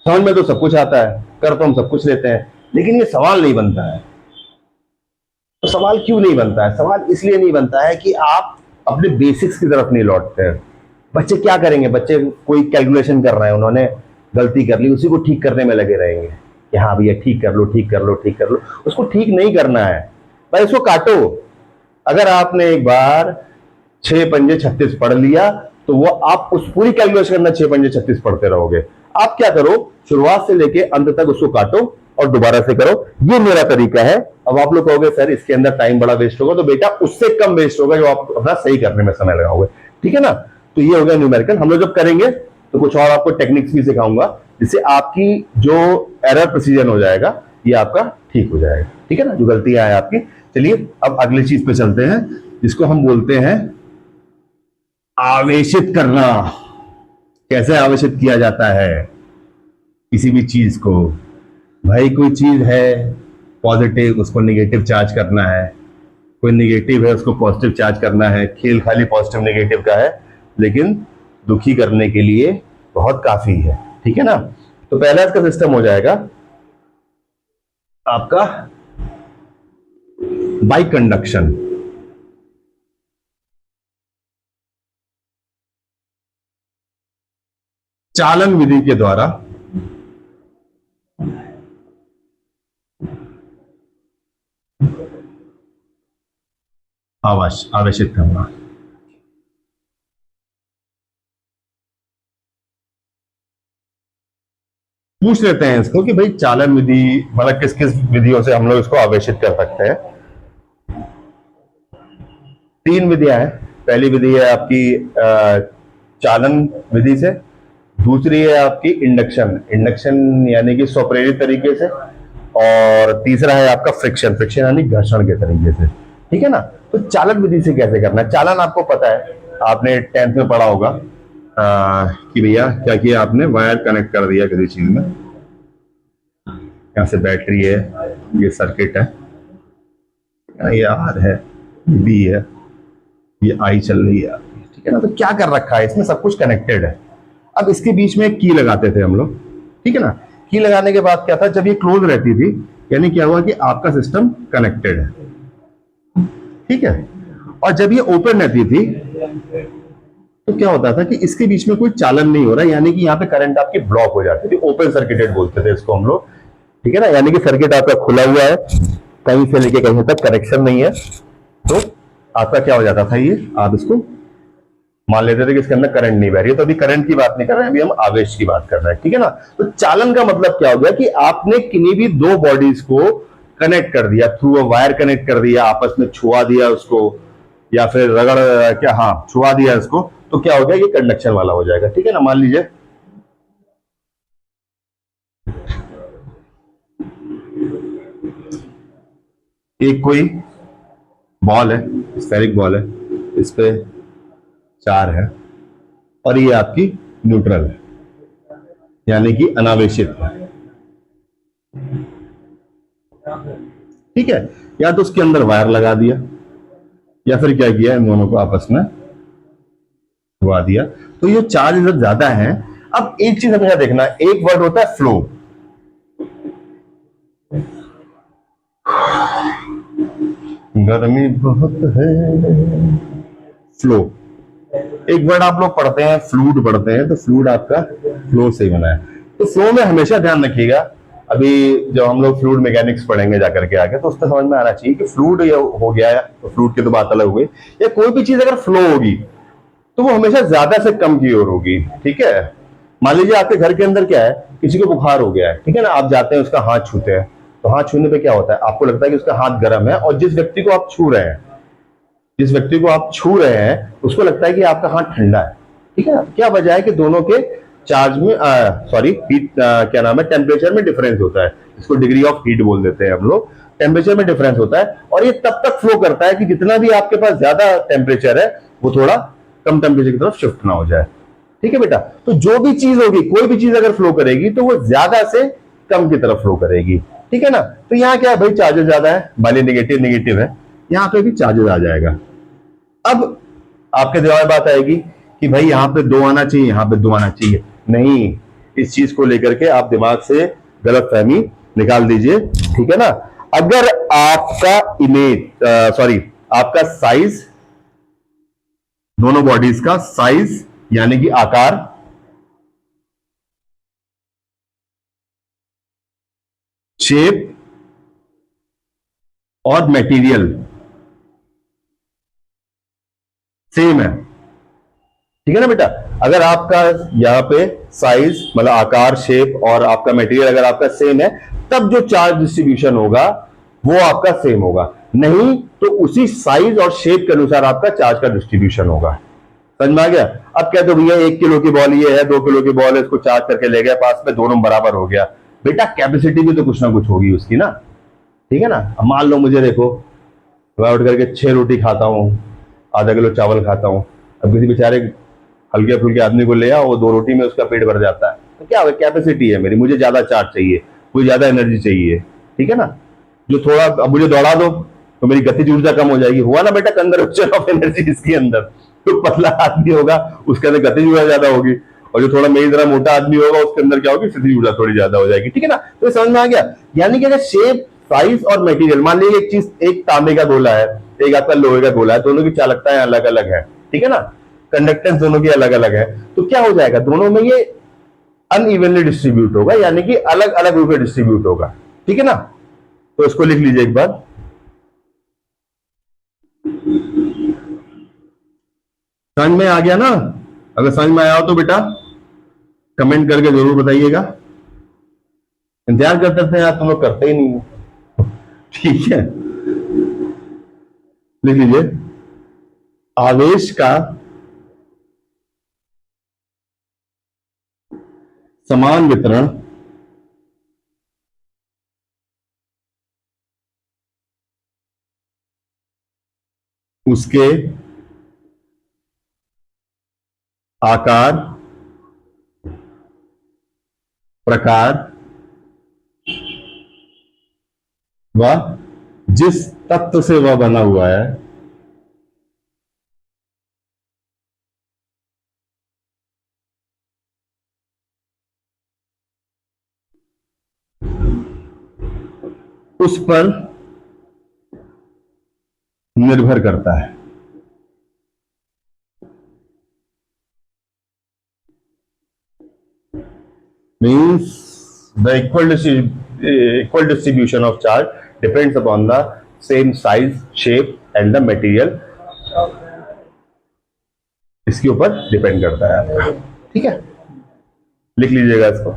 समझ में तो सब कुछ आता है, कर तो हम सब कुछ लेते हैं, लेकिन ये सवाल नहीं बनता है। तो सवाल क्यों नहीं बनता है? सवाल इसलिए नहीं बनता है कि आप अपने बेसिक्स की तरफ नहीं लौटते हैं। बच्चे क्या करेंगे, बच्चे कोई कैलकुलेशन कर रहे हैं, उन्होंने गलती कर ली, उसी को ठीक करने में लगे रहेंगे कि हाँ भैया ठीक कर लो, ठीक कर लो, ठीक कर लो। उसको ठीक नहीं करना है भाई, उसको काटो। अगर आपने एक बार 6 पंजे 36 पढ़ लिया तो वो आप उस पूरी कैलकुलेशन करना 6 पंजे 36 पढ़ते रहोगे। आप क्या करो, शुरुआत से लेके अंत तक उसको काटो और दोबारा से करो। ये मेरा तरीका है। अब आप लोग कहोगे सर इसके अंदर टाइम बड़ा वेस्ट होगा, तो बेटा उससे कम वेस्ट होगा जो आप अपना सही करने में समय लगाओगे, ठीक है ना। तो ये हो गया न्यूमेरिकल। हम लोग जब करेंगे तो कुछ और आपको टेक्निक्स भी सिखाऊंगा, जिससे आपकी जो एरर प्रिसीजन हो जाएगा ये आपका ठीक हो जाएगा, ठीक है ना, जो गलतियां हैं आपकी। चलिए अब अगली चीज पे चलते हैं, जिसको हम बोलते हैं आवेशित करना। कैसे आवेशित किया जाता है किसी भी चीज को? भाई कोई चीज है पॉजिटिव, उसको नेगेटिव चार्ज करना है, कोई नेगेटिव है उसको पॉजिटिव चार्ज करना है। खेल खाली पॉजिटिव नेगेटिव का है, लेकिन दुखी करने के लिए बहुत काफी है, ठीक है ना। तो पहला इसका सिस्टम हो जाएगा आपका बाइक कंडक्शन। चालन विधि के द्वारा आवेशित करना। पूछ लेते हैं इसको कि भाई चालन विधि मतलब किस किस विधियों से हम लोग इसको आवेशित कर सकते हैं। 3 विधियां हैं। पहली विधि है आपकी चालन विधि से, दूसरी है आपकी इंडक्शन यानी कि स्वप्रेरित तरीके से, और तीसरा है आपका फ्रिक्शन यानी घर्षण के तरीके से, ठीक है ना। तो चालन विधि से कैसे करना है? चालन आपको पता है, आपने 10th में पढ़ा होगा कि भैया क्या किया आपने, वायर कनेक्ट कर दिया किसी चीज में, यहां से बैटरी है, ये सर्किट है, ये आर है, बी है, ये आई चल रही है, ठीक है ना। तो क्या कर रखा है, इसमें सब कुछ कनेक्टेड है। अब इसके बीच में एक की लगाते थे हम लोग, ठीक है ना। की लगाने के बाद क्या था, जब ये क्लोज रहती थी यानी क्या हुआ कि आपका सिस्टम कनेक्टेड है, ठीक है। और जब ये ओपन रहती थी तो क्या होता था कि इसके बीच में कोई चालन नहीं हो रहा, यानी कि यहाँ पे करंट आपकी ब्लॉक हो जाती थी। ओपन सर्किटेड बोलते थे इसको हम लोग, ठीक है ना। यानी कि सर्किट आपका खुला हुआ है, कहीं से लेके कहीं तक कनेक्शन नहीं है, तो आपका क्या हो जाता था, ये आप इसको मान लेते थे कि इसके अंदर करंट नहीं बह रही है। तो अभी करंट की बात नहीं कर रहे हैं, अभी हम आवेश की बात कर रहे हैं, ठीक है ना। तो चालन का मतलब क्या हो गया कि आपने किन्हीं भी 2 बॉडीज को कनेक्ट कर दिया, थ्रू अ वायर कनेक्ट कर दिया, आपस में छुआ दिया उसको, या फिर रगड़ क्या, हाँ छुआ दिया इसको, तो क्या हो गया, ये कंडक्शन वाला हो जाएगा। ठीक है ना, मान लीजिए एक कोई बॉल है, स्फेरिक बॉल है, इस पे चार है और ये आपकी न्यूट्रल है, यानी कि अनावेशित है। ठीक है, या तो उसके अंदर वायर लगा दिया या फिर क्या किया, इन दोनों को आपस में छुआ दिया, तो ये चार्ज इधर ज्यादा है। अब एक चीज हमेशा देखना, एक वर्ड होता है फ्लो। गर्मी बहुत है, फ्लो। एक वर्ड आप लोग पढ़ते हैं, फ्लूड पढ़ते हैं, तो फ्लूड आपका फ्लो से ही बना है। तो फ्लो में हमेशा ध्यान रखिएगा, अभी जब हम लोग फ्लूड मैकेनिक्स पढ़ेंगे जाकर के आगे, तो उससे समझ में आना चाहिए कि फ्लूड ये हो गया है, तो फ्लूड की तो बात अलग हो गई, या कोई भी चीज अगर फ्लो होगी तो वो हमेशा ज्यादा से कम की ओर होगी। ठीक है, मान लीजिए आपके घर के अंदर क्या है, किसी को बुखार हो गया है, ठीक है ना, आप जाते हैं उसका हाथ छूते हैं, तो हाथ छूने पे क्या होता है, आपको लगता है कि उसका हाथ गर्म है, और जिस व्यक्ति को आप छू रहे हैं, जिस व्यक्ति को आप छू रहे हैं उसको लगता है कि आपका हाथ ठंडा है। ठीक है, क्या वजह है कि दोनों के चार्ज में, सॉरी हीट, क्या नाम है, टेम्परेचर में डिफरेंस होता है, इसको डिग्री ऑफ हीट बोल देते हैं हम लोग। टेम्परेचर में डिफरेंस होता है, और ये तब तक फ्लो करता है कि जितना भी आपके पास ज्यादा टेम्परेचर है वो थोड़ा कम टेम्परेचर की तरफ शिफ्ट ना हो जाए। ठीक है बेटा, तो जो भी चीज होगी, कोई भी चीज अगर फ्लो करेगी तो वो ज्यादा से कम की तरफ फ्लो करेगी। ठीक है ना, तो यहाँ क्या है भाई, चार्जेस ज्यादा है, वाले नेगेटिव नेगेटिव है, यहाँ पे भी चार्जेस आ जाएगा। अब आपके दिमाग में बात आएगी कि भाई यहाँ पे दो आना चाहिए, यहाँ पे दो आना चाहिए, नहीं, इस चीज को लेकर के आप दिमाग से गलत फहमी निकाल दीजिए। ठीक है ना, अगर आपका इमेज, सॉरी, आपका साइज, दोनों बॉडीज का साइज यानी कि आकार, शेप और मटेरियल सेम है, ठीक है ना बेटा, अगर आपका यहाँ पे साइज मतलब आकार, शेप और आपका मटेरियल अगर आपका सेम है, तब जो चार्ज डिस्ट्रीब्यूशन होगा वो आपका सेम होगा, नहीं तो उसी साइज और शेप के अनुसार आपका चार्ज का डिस्ट्रीब्यूशन होगा। समझ में आ गया। अब क्या, तो भैया 1 किलो की बॉल ये है, 2 किलो की बॉल है, इसको चार्ज करके ले गया पास में, दोनों बराबर हो गया, बेटा कैपेसिटी भी तो कुछ ना कुछ होगी उसकी ना। ठीक है ना, अब मान लो मुझे देखो, मैं उठ करके 6 रोटी खाता हूँ, ½ किलो चावल खाता हूँ, अब किसी बेचारे हल्के फुल्के आदमी को ले आओ, वो 2 रोटी में उसका पेट भर जाता है, तो क्या होगा, कैपेसिटी है मेरी, मुझे ज्यादा चार्ज चाहिए, मुझे ज्यादा एनर्जी चाहिए। ठीक है ना, जो थोड़ा, अब मुझे दौड़ा दो तो मेरी गतिज ऊर्जा कम हो जाएगी, हुआ ना बेटा, कंजर्वेशन ऑफ एनर्जी इसके अंदर। तो पतला आदमी होगा उसके अंदर गतिज ऊर्जा ज्यादा होगी, और जो थोड़ा मेरी तरह मोटा आदमी होगा उसके अंदर क्या होगी, स्थिति ऊर्जा थोड़ी ज्यादा हो जाएगी। ठीक है ना, तो समझ में आ गया। यानी कि अगर शेप, साइज और मटेरियल, मान लीजिए एक चीज, एक तांबे का गोला है, एक आपका लोहे का गोला है, दोनों की चालकताएं अलग अलग है, ठीक है ना, कंडक्टेंस दोनों की अलग अलग है, तो क्या हो जाएगा, दोनों में ये अनइवनली डिस्ट्रीब्यूट होगा, यानी कि अलग अलग रूप में डिस्ट्रीब्यूट होगा। ठीक है ना, तो इसको लिख लीजिए एक बार। समझ में आ गया ना, अगर समझ में आया हो तो बेटा कमेंट करके जरूर बताइएगा, इंतजार करते थे यार, तुम लोग करते ही नहीं हो। ठीक है, लिख लीजिए, आवेश का समान वितरण उसके आकार, प्रकार व जिस तत्व से वह बना हुआ है उस पर निर्भर करता है। Means the equal distribution of charge depends upon the same size, shape and the material, इसके ऊपर डिपेंड करता है आपका। ठीक है, लिख लीजिएगा इसको।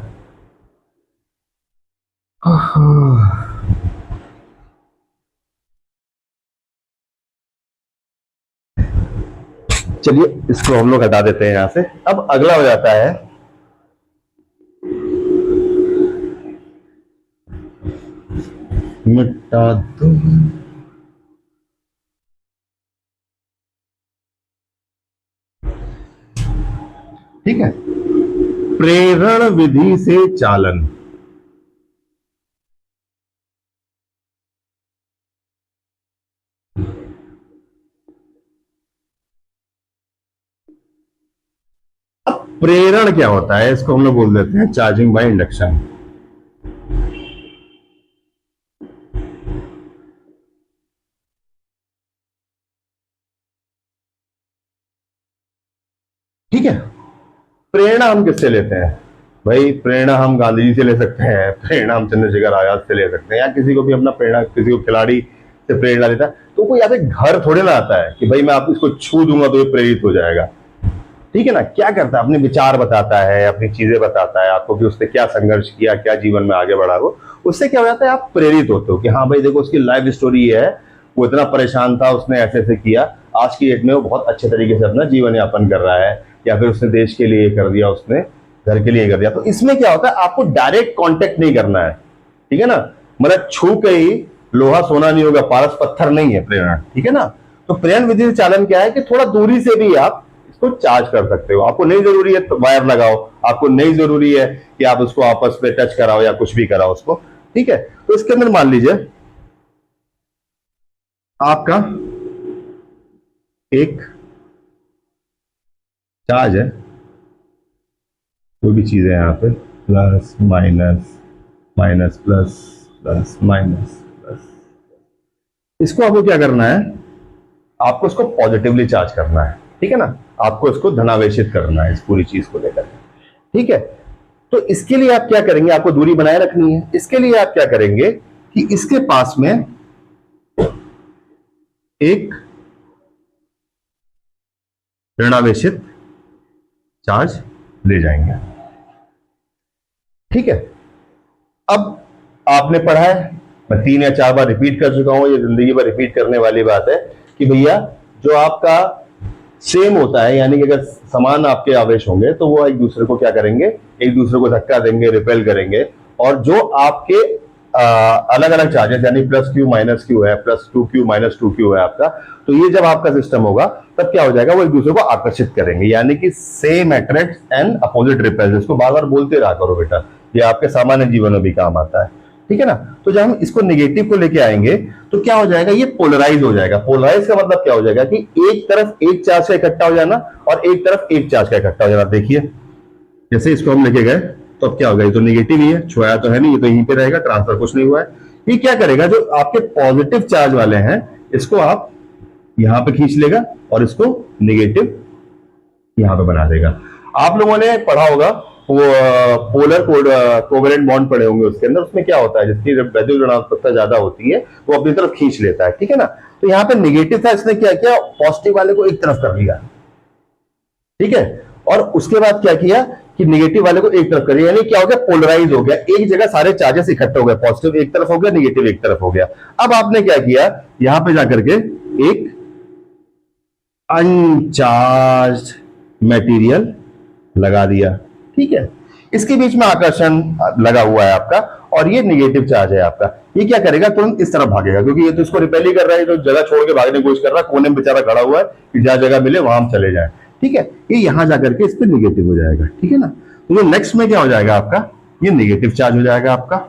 चलिए इसको हम लोग हटा देते हैं यहां से। अब अगला हो जाता है मिटा दो। ठीक है, प्रेरण विधि से चालन। प्रेरण क्या होता है, इसको हम लोग बोल देते हैं चार्जिंग बाय इंडक्शन। ठीक है, प्रेरणा हम किससे लेते हैं भाई? प्रेरणा हम गांधी जी से ले सकते हैं, प्रेरणा हम चंद्रशेखर आजाद से ले सकते हैं, या किसी को भी अपना प्रेरणा, किसी को खिलाड़ी से प्रेरणा लेता है तो कोई यहाँ पे घर थोड़े ना आता है कि भाई मैं आप इसको छू दूंगा तो ये प्रेरित हो जाएगा। ठीक है ना, क्या करता है, अपने विचार बताता है, अपनी चीजें बताता है आपको कि उसने क्या संघर्ष किया, क्या जीवन में आगे बढ़ा। वो उससे क्या हो जाता है, आप प्रेरित होते हो कि हाँ भाई देखो उसकी लाइफ स्टोरी है, वो इतना परेशान था, उसने ऐसे ऐसे किया, आज की डेट में वो बहुत अच्छे तरीके से अपना जीवन यापन कर रहा है, या फिर उसने देश के लिए कर दिया, उसने घर के लिए कर दिया। तो इसमें क्या होता है, आपको डायरेक्ट कांटेक्ट नहीं करना है। ठीक है ना, मतलब छू के ही लोहा सोना नहीं होगा, पारस पत्थर नहीं है प्रेरण। ठीक है ना, तो प्रेरण विधि से चालन क्या है कि थोड़ा दूरी से भी आप इसको चार्ज कर सकते हो। आपको नहीं जरूरी है तो वायर लगाओ, आपको नहीं जरूरी है कि आप उसको आपस में टच कराओ या कुछ भी कराओ उसको। ठीक है, तो इसके अंदर मान लीजिए आपका एक चार्ज है, जो भी चीज है यहाँ पे, plus minus, minus plus, plus minus plus. इसको आपको क्या करना है, आपको इसको पॉजिटिवली चार्ज करना है। ठीक है ना, आपको इसको धनावेशित करना है इस पूरी चीज को लेकर। ठीक है, तो इसके लिए आप क्या करेंगे, आपको दूरी बनाए रखनी है। इसके लिए आप क्या करेंगे कि इसके पास में एक ऋणावेशित चार्ज ले जाएंगे। ठीक है, अब आपने पढ़ा है, मैं 3 या 4 बार रिपीट कर चुका हूं, ये जिंदगी भर रिपीट करने वाली बात है कि भैया जो आपका सेम होता है, यानी कि अगर समान आपके आवेश होंगे तो वो एक दूसरे को क्या करेंगे, एक दूसरे को धक्का देंगे, रिपेल करेंगे। और जो आपके अलग अलग चार्जेस, यानी प्लस क्यू माइनस क्यू है, प्लस 2q माइनस 2q है आपका, तो ये जब आपका सिस्टम होगा तब क्या हो जाएगा, वो एक दूसरे को आकर्षित करेंगे, यानी कि same attract and opposite repels. इसको बार बार बोलते रहा करो बेटा, ये आपके सामान्य जीवन में भी काम आता है। ठीक है ना, तो जब हम इसको नेगेटिव को लेके आएंगे तो क्या हो जाएगा, ये पोलराइज हो जाएगा। पोलराइज का मतलब क्या हो जाएगा कि एक तरफ एक चार्ज का इकट्ठा हो जाना और एक तरफ एक चार्ज का इकट्ठा हो जाना। देखिए जैसे इसको हम लेके गए तो अब क्या होगा, ये तो नेगेटिव ही है, छुआया तो है नहीं, ये तो यहीं पे रहेगा, ट्रांसफर कुछ नहीं हुआ है। ये क्या करेगा, जो आपके पॉजिटिव चार्ज वाले हैं इसको आप यहां पे खींच लेगा और इसको नेगेटिव यहां पे बना देगा। आप लोगों ने पढ़ा होगा वो पोलर कोवेलेंट बॉन्ड पढ़े होंगे, उसके अंदर उसमें क्या होता है, जिसकी वैद्युत ऋणात्मकता ज्यादा होती है वो अपनी तरफ खींच लेता है। ठीक है ना, तो यहाँ पे नेगेटिव था, इसने क्या किया, पॉजिटिव वाले को एक तरफ कर लिया। ठीक है, और उसके बाद क्या किया कि नेगेटिव वाले को एक तरफ कर लिया, यानी क्या हो गया, पोलराइज हो गया, एक जगह सारे चार्जेस इकट्ठे हो गए, पॉजिटिव एक तरफ हो गया, नेगेटिव एक तरफ हो गया। अब आपने क्या किया, यहां पे जाकर के एक अनचार्ज मटेरियल लगा दिया। ठीक है, इसके बीच में आकर्षण लगा हुआ है आपका, और ये नेगेटिव चार्ज है आपका। ये क्या करेगा, तुरंत इस तरफ भागेगा, क्योंकि ये तो इसको रिपेल ही कर रहा है, तो जगह छोड़ के भागने की कोशिश कर रहा है, कोने में बेचारा खड़ा हुआ है कि जहां जगह मिले वहां हम चले जाए। ठीक है, ये यहां जाकर के इस पर निगेटिव हो जाएगा। ठीक है ना, तो ये नेक्स्ट में क्या हो जाएगा आपका, ये नेगेटिव चार्ज हो जाएगा आपका,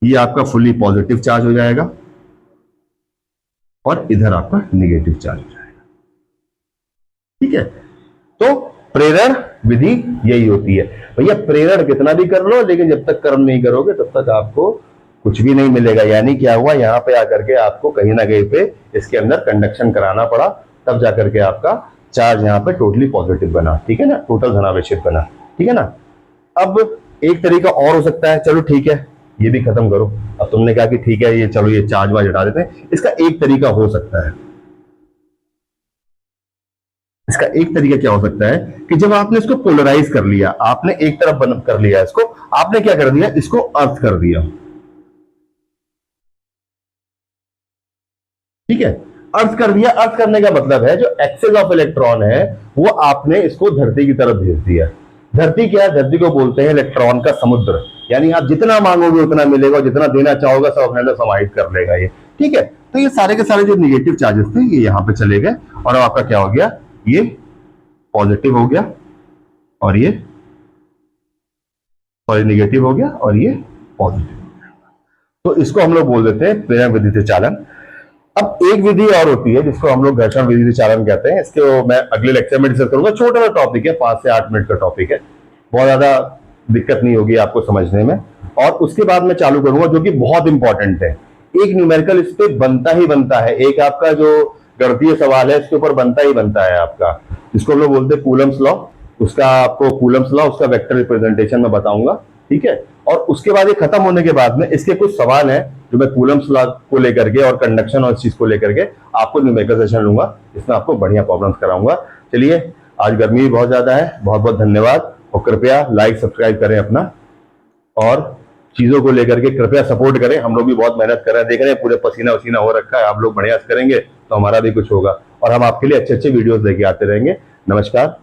ये आपका फुली पॉजिटिव चार्ज हो जाएगा, और इधर आपका नेगेटिव चार्ज हो जाएगा। ठीक है, तो प्रेरण विधि यही होती है भैया, प्रेरण कितना भी कर लो, लेकिन जब तक कर्म नहीं करोगे तब तक आपको कुछ भी नहीं मिलेगा। यानी क्या हुआ, यहां पे आकर के आपको कहीं ना कहीं पे इसके अंदर कंडक्शन कराना पड़ा, तब जाकर के आपका चार्ज यहाँ पे टोटली पॉजिटिव बना। ठीक है ना, टोटल धनावेशित बना। ठीक है ना, अब एक तरीका और हो सकता है, चलो ठीक है ये भी खत्म करो, अब तुमने कहा कि ठीक है ये चलो ये चार्ज वार्ज हटा देते हैं, इसका एक तरीका हो सकता है। इसका एक तरीका क्या हो सकता है कि जब आपने इसको पोलराइज कर लिया, आपने एक तरफ बंद कर लिया इसको, आपने क्या कर दिया, इसको अर्थ कर दिया। ठीक है, अर्थ कर दिया। अर्थ करने का मतलब है जो एक्सेस ऑफ इलेक्ट्रॉन है वो आपने इसको धरती की तरफ भेज दिया। धरती क्या है? धरती को बोलते हैं इलेक्ट्रॉन का समुद्र, यानी आप जितना मांगोगे उतना मिलेगा, जितना देना चाहोगे सब अपने अंदर समाहित कर लेगा ये। ठीक है, तो ये सारे के सारे जो निगेटिव चार्जेस थे ये यहाँ पे चले गए और अब आपका क्या हो गया, ये पॉजिटिव हो गया और ये निगेटिव हो गया और ये पॉजिटिव। तो इसको हम लोग बोल देते हैं प्रेरण विधि से चालन। अब एक विधि और होती है जिसको हम लोग घर्षण विधि से चालन कहते हैं। इसको मैं अगले लेक्चर में डिस्कस करूंगा। छोटा सा टॉपिक है, 5 से 8 मिनट का टॉपिक है, बहुत ज्यादा दिक्कत नहीं होगी आपको समझने में। और उसके बाद मैं चालू करूंगा जो कि बहुत इंपॉर्टेंट है। एक न्यूमेरिकल इस पे बनता ही बनता है, एक आपका जो गणितीय सवाल है इसके ऊपर बनता ही बनता है आपका, जिसको हम लोग बोलते हैं कूलम्स लॉ। उसका आपको कूलम्स लॉ, उसका वेक्टर रिप्रेजेंटेशन में बताऊंगा। ठीक है, और उसके बाद ये खत्म होने के बाद में इसके कुछ सवाल हैं जो मैं कूलम्स लॉ को लेकर के और कंडक्शन और इस चीज को लेकर के आपको न्यूमेरिकल सेशन लूंगा, इसमें आपको बढ़िया प्रॉब्लम्स कराऊंगा। चलिए, आज गर्मी भी बहुत ज्यादा है, बहुत बहुत धन्यवाद और कृपया लाइक सब्सक्राइब करें अपना और चीजों को लेकर के कृपया सपोर्ट करें। हम लोग भी बहुत मेहनत कर रहे हैं, देख रहे हैं पूरे पसीना वसीना हो रखा है। आप लोग बढ़िया करेंगे तो हमारा भी कुछ होगा और हम आपके लिए अच्छे अच्छे वीडियोस लेके आते रहेंगे। नमस्कार।